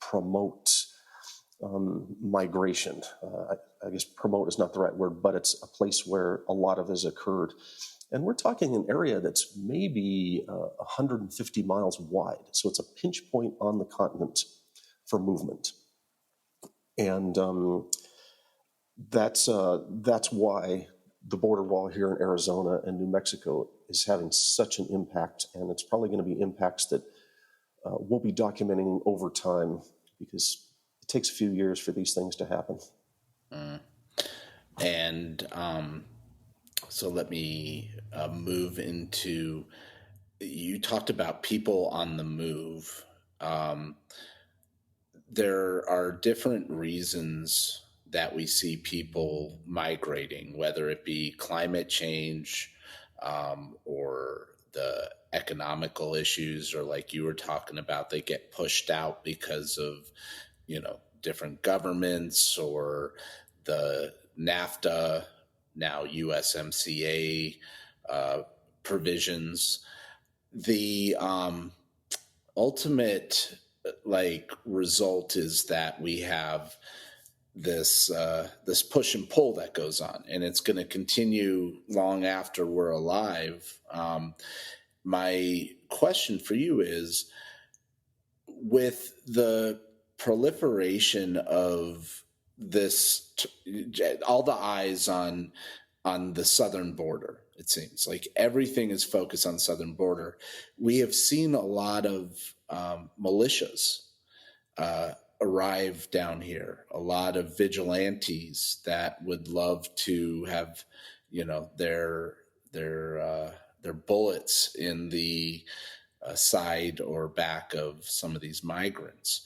promote migration. I guess promote is not the right word, but it's a place where a lot of this occurred. And we're talking an area that's maybe 150 miles wide. So it's a pinch point on the continent for movement. And that's why the border wall here in Arizona and New Mexico is having such an impact, and it's probably going to be impacts that we'll be documenting over time, because it takes a few years for these things to happen.
And so let me move into, you talked about people on the move. There are different reasons that we see people migrating, whether it be climate change, or the economical issues, or like you were talking about, they get pushed out because of, different governments, or the NAFTA, now USMCA provisions. The ultimate result is that we have this push and pull that goes on, and it's going to continue long after we're alive. My question for you is, with the proliferation of this, all the eyes on the southern border, it seems like everything is focused on the southern border. We have seen a lot of militias arrive down here, a lot of vigilantes that would love to have, their bullets in the side or back of some of these migrants.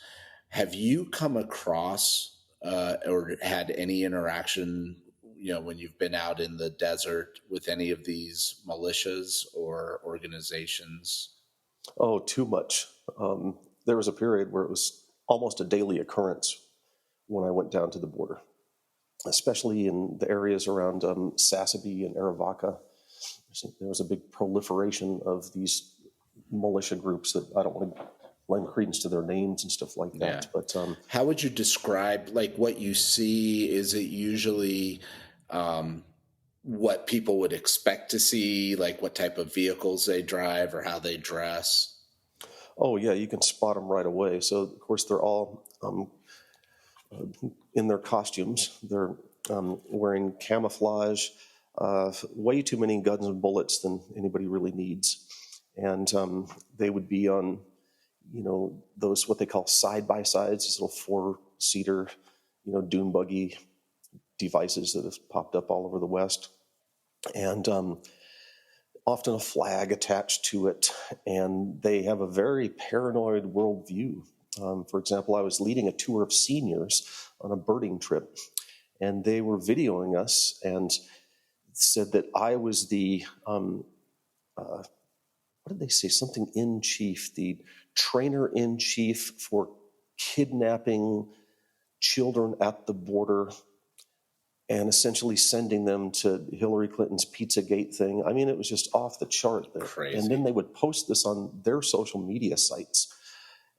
Have you come across or had any interaction, when you've been out in the desert, with any of these militias or organizations?
Oh, too much. There was a period where it was almost a daily occurrence when I went down to the border, especially in the areas around Sassabee and Arivaca. There was a big proliferation of these militia groups that I don't want to lend credence to their names and stuff like that.
Yeah.
But
how would you describe what you see? Is it usually what people would expect to see, like what type of vehicles they drive or how they dress?
Oh yeah, you can spot them right away. So of course they're all in their costumes. They're wearing camouflage, way too many guns and bullets than anybody really needs. And they would be on, those what they call side-by-sides, these little four-seater, dune buggy devices that have popped up all over the West. And often a flag attached to it. And they have a very paranoid worldview. For example, I was leading a tour of seniors on a birding trip, and they were videoing us and said that I was the, what did they say? Something in chief, the trainer in chief for kidnapping children at the border and essentially sending them to Hillary Clinton's Pizzagate thing. I mean, it was just off the chart there.
Crazy.
And then they would post this on their social media sites.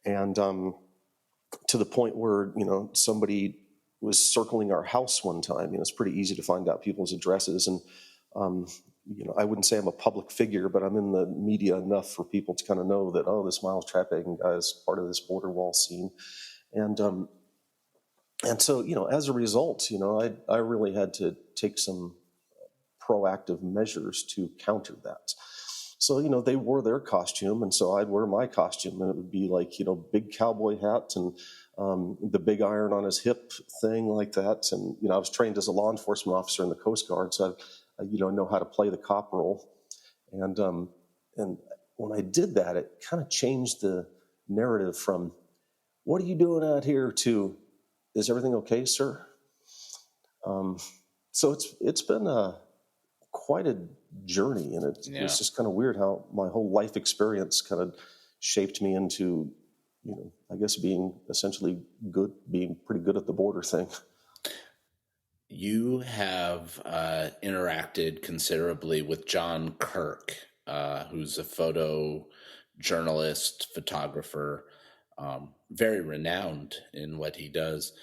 And to the point where, somebody was circling our house one time. It's pretty easy to find out people's addresses. And, I wouldn't say I'm a public figure, but I'm in the media enough for people to kind of know that, oh, this Myles Traphagen guy is part of this border wall scene. And so, as a result, I really had to take some proactive measures to counter that. So, they wore their costume, and so I'd wear my costume, and it would be like, big cowboy hat and the big iron on his hip thing like that. And, I was trained as a law enforcement officer in the Coast Guard, so I know how to play the cop role. And when I did that, it kind of changed the narrative from, what are you doing out here, to, is everything okay, sir? So it's been quite a journey, and it's just kind of weird how my whole life experience kind of shaped me into, I guess being essentially good, being pretty good at the border thing.
You have interacted considerably with John Kirk, who's a photojournalist, photographer, very renowned in what he does.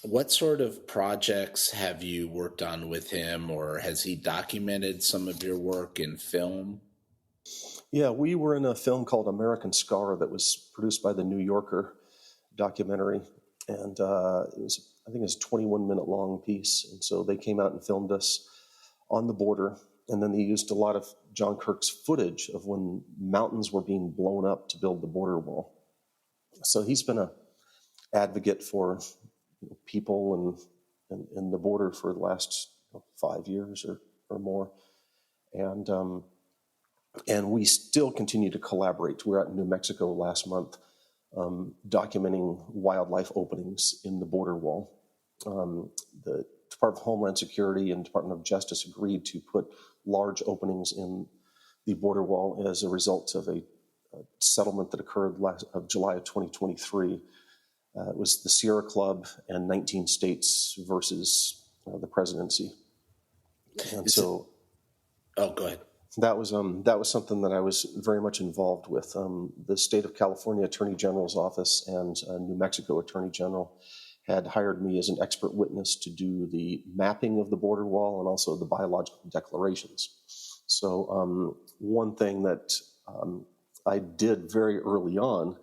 What sort of projects have you worked on with him, or has he documented some of your work in film?
Yeah, we were in a film called American Scar that was produced by the New Yorker documentary. And it was, I think it's a 21-minute long piece. And so they came out and filmed us on the border. And then they used a lot of John Kirk's footage of when mountains were being blown up to build the border wall. So he's been an advocate for people and the border for the last 5 years or more. And we still continue to collaborate. We were out in New Mexico last month documenting wildlife openings in the border wall. The Department of Homeland Security and Department of Justice agreed to put large openings in the border wall as a result of a settlement that occurred July of 2023. It was the Sierra Club and 19 states versus the presidency. And go
ahead.
That was something that I was very much involved with. The state of California Attorney General's office and New Mexico Attorney General had hired me as an expert witness to do the mapping of the border wall and also the biological declarations. So one thing that I did very early on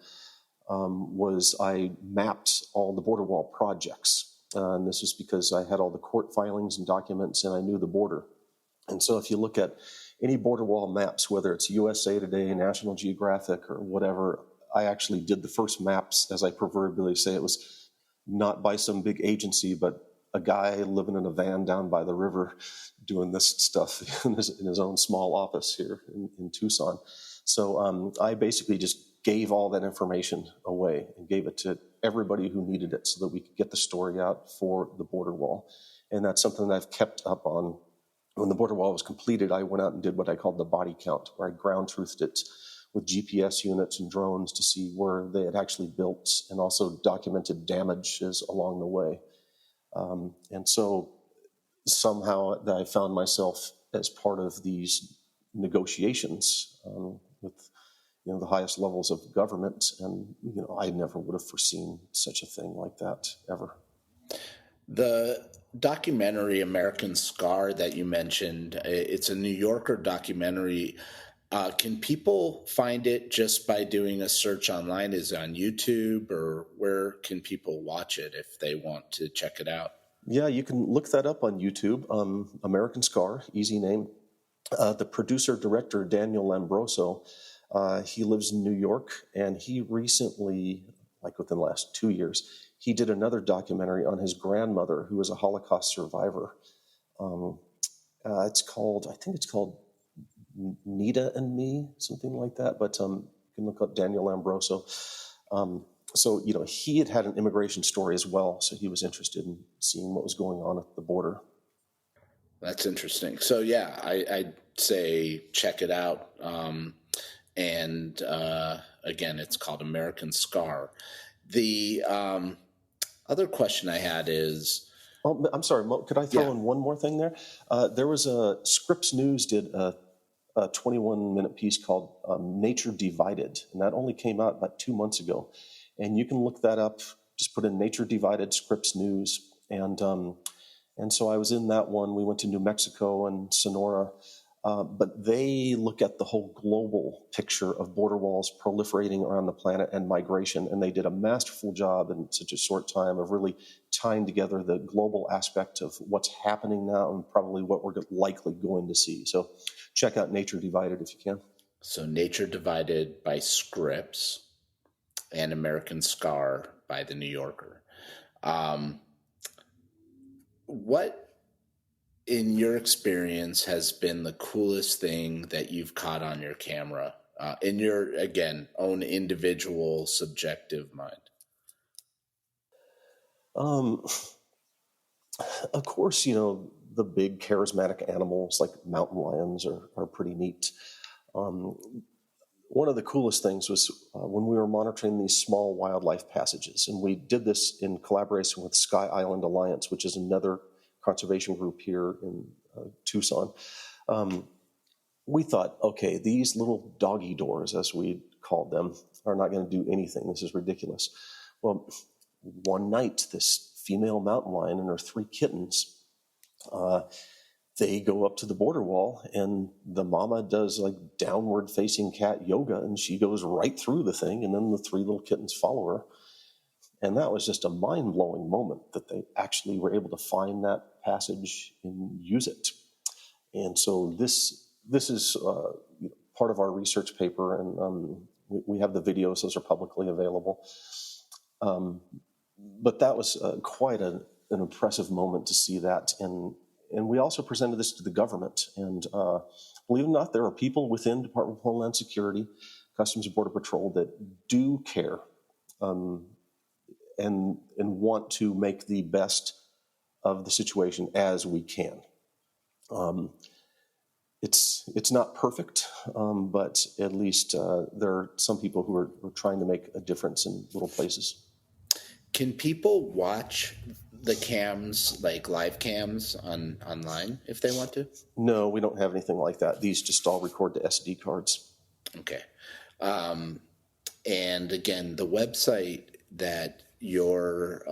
was I mapped all the border wall projects. And this was because I had all the court filings and documents and I knew the border. And so if you look at any border wall maps, whether it's USA Today, National Geographic, or whatever, I actually did the first maps, as I proverbially say. It was not by some big agency, but a guy living in a van down by the river doing this stuff in his own small office here in Tucson. So I basically just gave all that information away and gave it to everybody who needed it so that we could get the story out for the border wall. And that's something that I've kept up on. When the border wall was completed, I went out and did what I called the body count, where I ground truthed it with GPS units and drones to see where they had actually built and also documented damages along the way. And so somehow I found myself as part of these negotiations with the highest levels of government, and I never would have foreseen such a thing like that ever.
The documentary American Scar that you mentioned, it's a New Yorker documentary. Can people find it just by doing a search online? Is it on YouTube, or where can people watch it if they want to check it out?
Yeah, you can look that up on YouTube. American Scar, easy name. The producer-director, Daniel Lambroso, he lives in New York, and he recently, like within the last 2 years, he did another documentary on his grandmother, who was a Holocaust survivor. I think it's called Nita and Me, something like that. But you can look up Daniel Lambroso. So he had an immigration story as well, so he was interested in seeing what was going on at the border.
That's interesting. So yeah, I'd say check it out. And again, it's called American Scar. The other question I had is...
Oh, I'm sorry, Mo, could I throw in one more thing there? There was Scripps News did a 21-minute piece called Nature Divided, and that only came out about 2 months ago. And you can look that up, just put in Nature Divided, Scripps News. And so I was in that one. We went to New Mexico and Sonora. But they look at the whole global picture of border walls proliferating around the planet and migration, and they did a masterful job in such a short time of really tying together the global aspect of what's happening now and probably what we're likely going to see. So check out Nature Divided if you can.
So Nature Divided by Scripps and American Scar by The New Yorker. What, in your experience, has been the coolest thing that you've caught on your camera in your, again, own individual subjective mind?
Of course, the big charismatic animals like mountain lions are pretty neat. One of the coolest things was when we were monitoring these small wildlife passages, and we did this in collaboration with Sky Island Alliance, which is another conservation group here in Tucson. We thought, okay, these little doggy doors, as we called them, are not going to do anything. This is ridiculous. Well, one night, this female mountain lion and her 3 kittens, they go up to the border wall, and the mama does like downward facing cat yoga, and she goes right through the thing, and then the 3 little kittens follow her. And that was just a mind-blowing moment that they actually were able to find that passage and use it. And so this is part of our research paper, and we have the videos; those are publicly available. But that was quite an impressive moment to see that, and we also presented this to the government. And believe it or not, there are people within Department of Homeland Security, Customs and Border Patrol that do care and want to make the best of the situation as we can. It's not perfect, but at least there are some people who are trying to make a difference in little places.
Can people watch the cams, like live cams, online if they want to?
No, we don't have anything like that. These just all record to SD cards.
Okay. And again, the website that your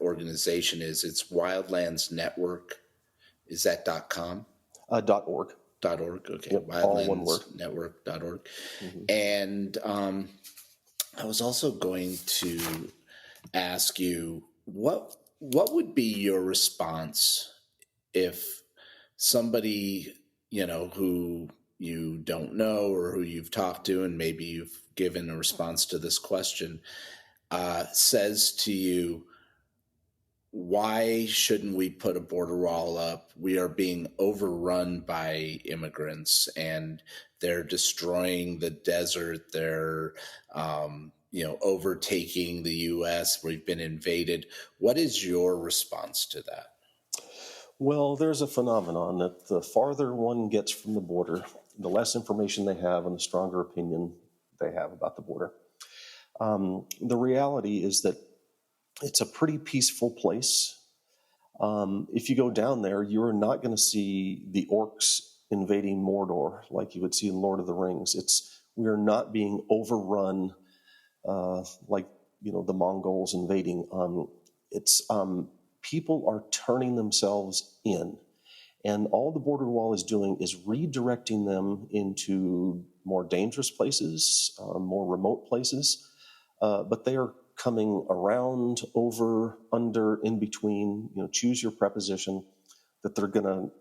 organization is, it's Wildlands Network. Is that .com?
.org.
.org. Okay.
Yep, all one word.
Network.org. Mm-hmm. And I was also going to ask you, what would be your response if somebody, who you don't know or who you've talked to, and maybe you've given a response to this question, says to you, why shouldn't we put a border wall up? We are being overrun by immigrants, and they're destroying the desert. They're, overtaking the U.S. We've been invaded. What is your response to that?
Well, there's a phenomenon that the farther one gets from the border, the less information they have and the stronger opinion they have about the border. The reality is that it's a pretty peaceful place. If you go down there, you're not going to see the orcs invading Mordor like you would see in Lord of the Rings. We are not being overrun like the Mongols invading. People are turning themselves in, and all the border wall is doing is redirecting them into more dangerous places, more remote places, but they are coming around, over, under, in between. Choose your preposition that they're going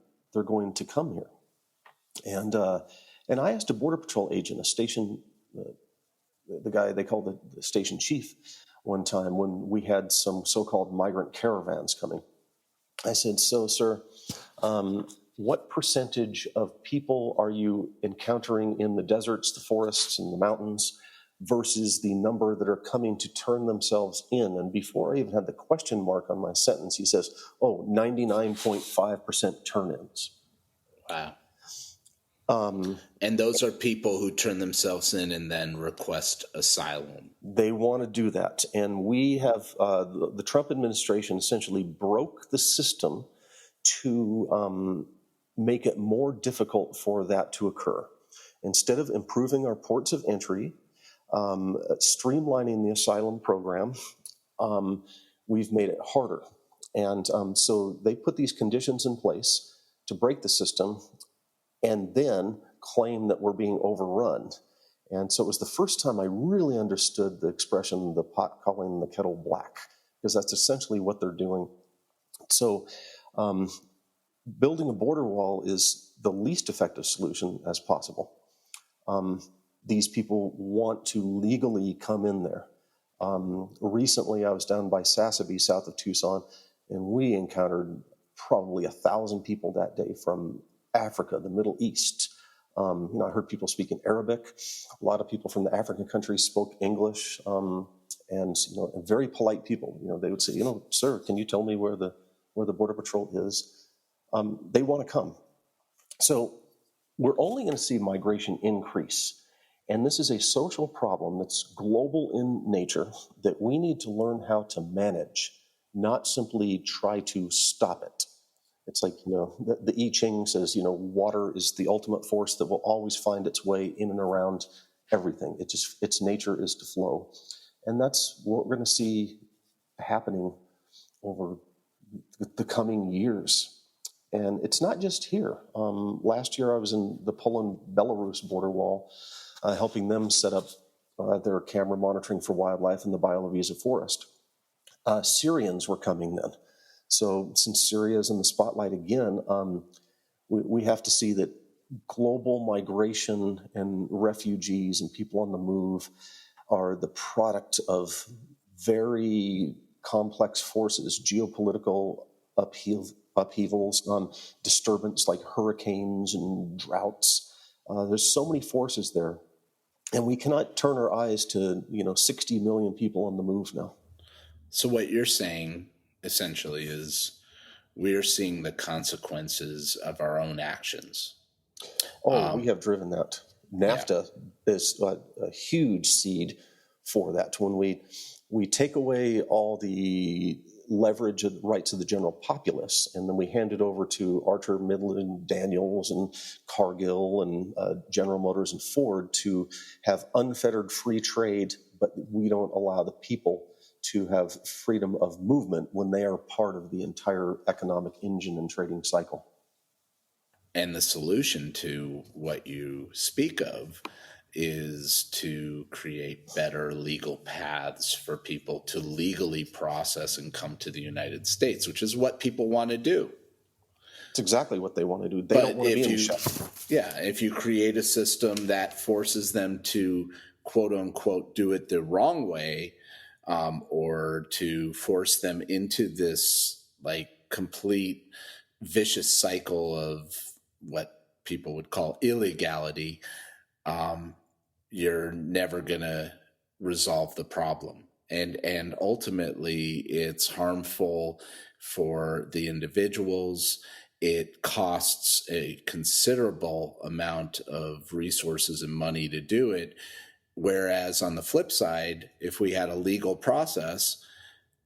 to come here. And I asked a Border Patrol agent, a station, the guy they called the station chief, one time when we had some so-called migrant caravans coming. I said, "So, sir, what percentage of people are you encountering in the deserts, the forests, and the mountains versus the number that are coming to turn themselves in?" And before I even had the question mark on my sentence, he says, 99.5% turn-ins.
Wow. And those are people who turn themselves in and then request asylum.
They want to do that. And we have, the Trump administration essentially broke the system to make it more difficult for that to occur. Instead of improving our ports of entry, streamlining the asylum program, we've made it harder. And so they put these conditions in place to break the system and then claim that we're being overrun. And so it was the first time I really understood the expression, the pot calling the kettle black, because that's essentially what they're doing. So building a border wall is the least effective solution as possible. These people want to legally come in there. Recently, I was down by Sassabee, south of Tucson, and we encountered probably 1,000 people that day from Africa, the Middle East. I heard people speaking Arabic. A lot of people from the African countries spoke English, and very polite people. They would say, "Sir, can you tell me where the Border Patrol is?" They want to come. So we're only going to see migration increase. And this is a social problem that's global in nature that we need to learn how to manage, not simply try to stop it. It's like, the I Ching says, water is the ultimate force that will always find its way in and around everything. Its nature is to flow. And that's what we're going to see happening over the coming years. And it's not just here. Last year I was in the Poland-Belarus border wall, helping them set up Their camera monitoring for wildlife in the Biological forest. Syrians were coming then. So since Syria is in the spotlight again, we have to see that global migration and refugees and people on the move are the product of very complex forces, geopolitical upheavals, disturbance like hurricanes and droughts. There's so many forces there. And we cannot turn our eyes to, 60 million people on the move now.
So what you're saying essentially is we're seeing the consequences of our own actions.
We have driven that. NAFTA is a huge seed for that. When we take away all the leverage of rights of the general populace, and then we hand it over to Archer, Midland, Daniels, and Cargill, and General Motors and Ford to have unfettered free trade, but we don't allow the people to have freedom of movement when they are part of the entire economic engine and trading cycle.
And the solution to what you speak of is to create better legal paths for people to legally process and come to the United States, which is what people want to do.
It's exactly what they want to do. They don't want to be in the shut.
Yeah, if you create a system that forces them to, quote unquote, do it the wrong way, or to force them into this like complete vicious cycle of what people would call illegality, you're never going to resolve the problem. And ultimately, it's harmful for the individuals. It costs a considerable amount of resources and money to do it. Whereas on the flip side, if we had a legal process,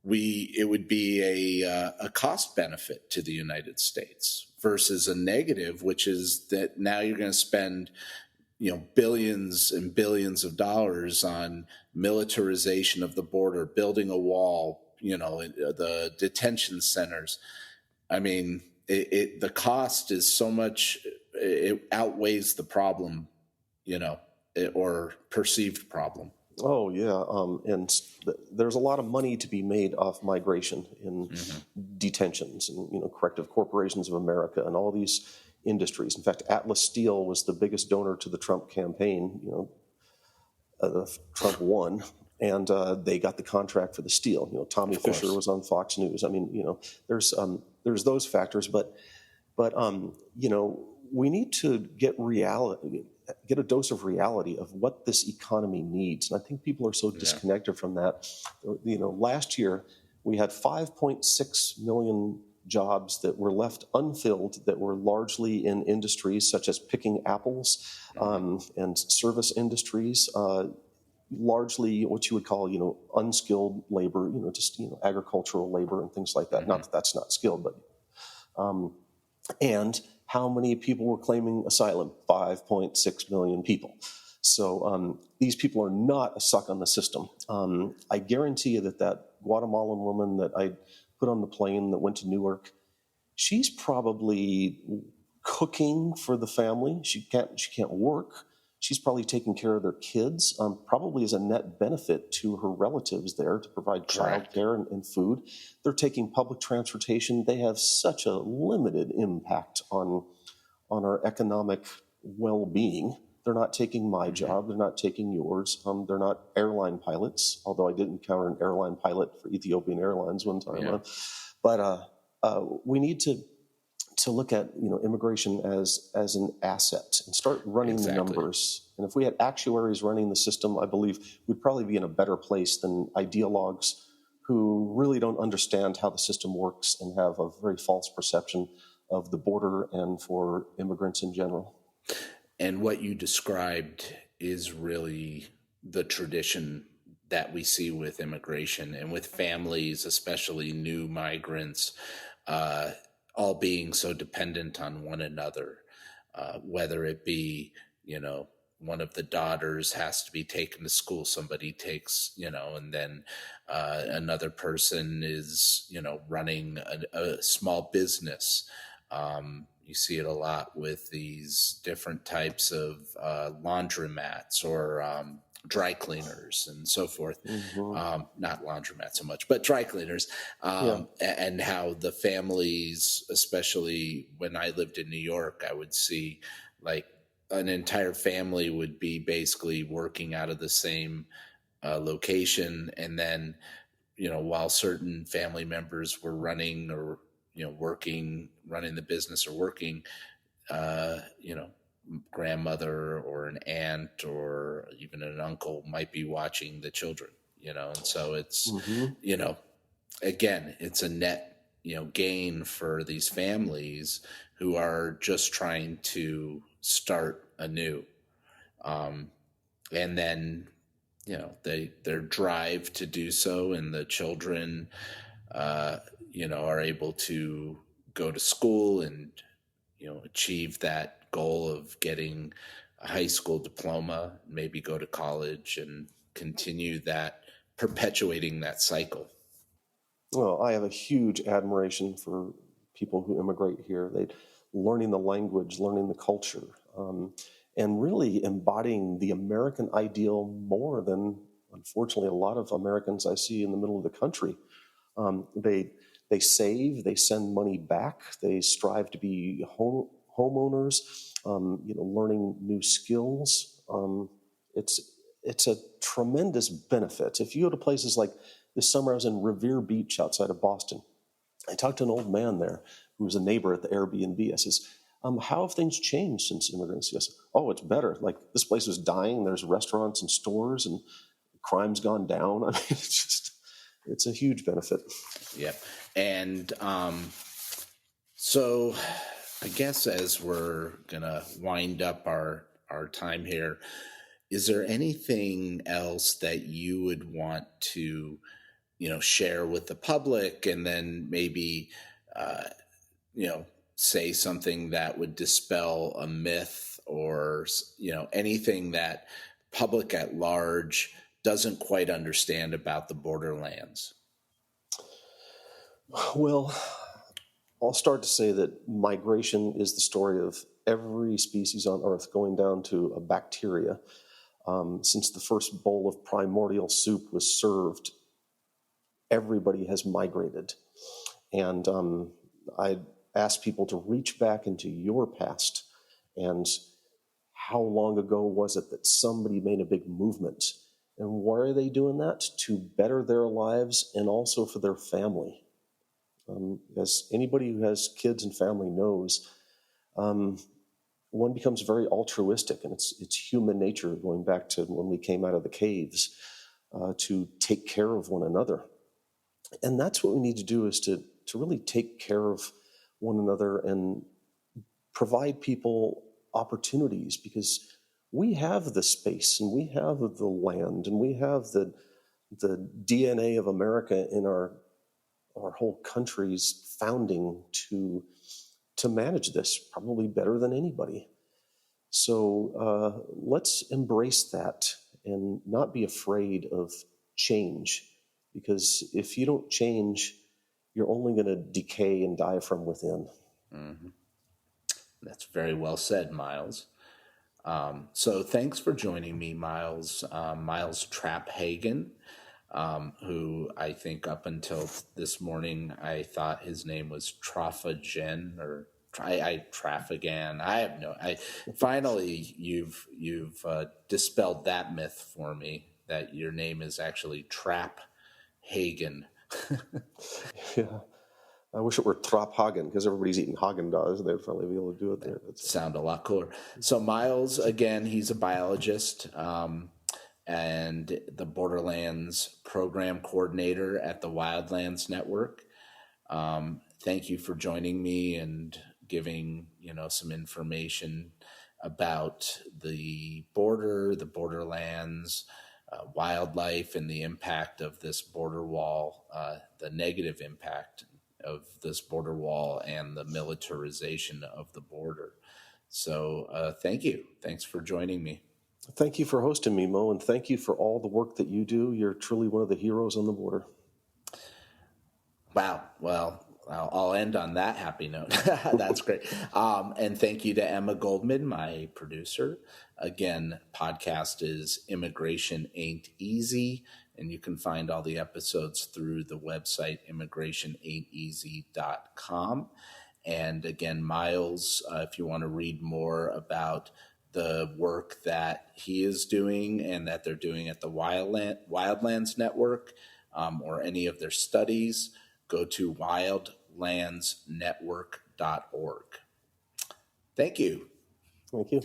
it would be a cost benefit to the United States versus a negative, which is that now you're going to spend billions and billions of dollars on militarization of the border, building a wall, the detention centers. I mean, the cost is so much, it outweighs the problem, or perceived problem.
Oh, yeah. And there's a lot of money to be made off migration in detentions and, Corrective Corporations of America and all these industries. In fact, Atlas Steel was the biggest donor to the Trump campaign. Trump won, and they got the contract for the steel. Tommy Fisher was on Fox News. I mean, there's those factors, but we need to get a dose of reality of what this economy needs. And I think people are so disconnected from that. Last year we had 5.6 million jobs that were left unfilled that were largely in industries such as picking apples and service industries, largely what you would call, unskilled labor, just, agricultural labor and things like that. Not that that's not skilled, but, and how many people were claiming asylum? 5.6 million people. So these people are not a suck on the system. I guarantee you that Guatemalan woman that I put on the plane that went to Newark, she's probably cooking for the family. She can't work. She's probably taking care of their kids, probably as a net benefit to her relatives there to provide childcare and food. They're taking public transportation. They have such a limited impact on our economic well-being. They're not taking my job. They're not taking yours. They're not airline pilots, although I did encounter an airline pilot for Ethiopian Airlines one time. Yeah. But we need to look at immigration as an asset and start running the numbers. And if we had actuaries running the system, I believe we'd probably be in a better place than ideologues who really don't understand how the system works and have a very false perception of the border and for immigrants in general.
And what you described is really the tradition that we see with immigration and with families, especially new migrants, all being so dependent on one another, whether it be, one of the daughters has to be taken to school, somebody takes, and then another person is, running a small business. You see it a lot with these different types of laundromats or dry cleaners and so forth.
Mm-hmm.
Not laundromats so much, but dry cleaners.
Yeah.
And how the families, especially when I lived in New York, I would see like an entire family would be basically working out of the same location. And then, while certain family members were running or, working, running the business or working, uh, you know, grandmother or an aunt or even an uncle might be watching the children, and so it's,
Mm-hmm.
you know, again, it's a net, gain for these families who are just trying to start anew. And then, their drive to do so, and the children, uh, are able to go to school and, achieve that goal of getting a high school diploma, maybe go to college and continue that, perpetuating that cycle.
Well, I have a huge admiration for people who immigrate here. They learning the language, learning the culture, and really embodying the American ideal more than, unfortunately, a lot of Americans I see in the middle of the country. They save, they send money back, they strive to be homeowners, learning new skills. It's it's a tremendous benefit. If you go to places like this summer, I was in Revere Beach outside of Boston. I talked to an old man there who was a neighbor at the Airbnb. I says, how have things changed since immigrants? He goes, oh, it's better. Like this place was dying. There's restaurants and stores and crime's gone down. I mean, it's a huge benefit.
Yeah. And so I guess as we're going to wind up our time here, is there anything else that you would want to, share with the public, and then maybe, uh, say something that would dispel a myth, or, anything that public at large doesn't quite understand about the borderlands?
Well, I'll start to say that migration is the story of every species on Earth going down to a bacteria. Since the first bowl of primordial soup was served, everybody has migrated. And I ask people to reach back into your past and how long ago was it that somebody made a big movement? And why are they doing that? To better their lives and also for their family. As anybody who has kids and family knows, one becomes very altruistic, and it's human nature, going back to when we came out of the caves, to take care of one another. And that's what we need to do, is to really take care of one another and provide people opportunities, because we have the space and we have the land and we have the DNA of America in our whole country's founding to manage this probably better than anybody. So let's embrace that and not be afraid of change, because if you don't change, you're only going to decay and die from within.
Mm-hmm. That's very well said, Myles. So thanks for joining me, Myles. Myles Traphagen, who I think up until this morning I thought his name was Traphagen, or Traphagen. I have no. Finally you've dispelled that myth for me, that your name is actually Traphagen.
Yeah. I wish it were Traphagen, because everybody's eating Haagen-Dazs. They'd probably be able to do it there.
Sound a lot cooler. So Myles, again, he's a biologist, and the Borderlands Program Coordinator at the Wildlands Network. Thank you for joining me and giving, some information about the border, the borderlands, wildlife, and the impact of this border wall, the negative impact of this border wall, and the militarization of the border. So thank you. Thanks for joining me.
Thank you for hosting me, Mo, and thank you for all the work that you do. You're truly one of the heroes on the border.
Wow. Well, I'll end on that happy note. That's great. And thank you to Emma Goldman, my producer. Again, podcast is Immigration Ain't Easy, and you can find all the episodes through the website immigrationainteasy.com. And again, Myles, if you want to read more about the work that he is doing and that they're doing at the Wildlands Network, or any of their studies, go to wildlandsnetwork.org. Thank you.
Thank you.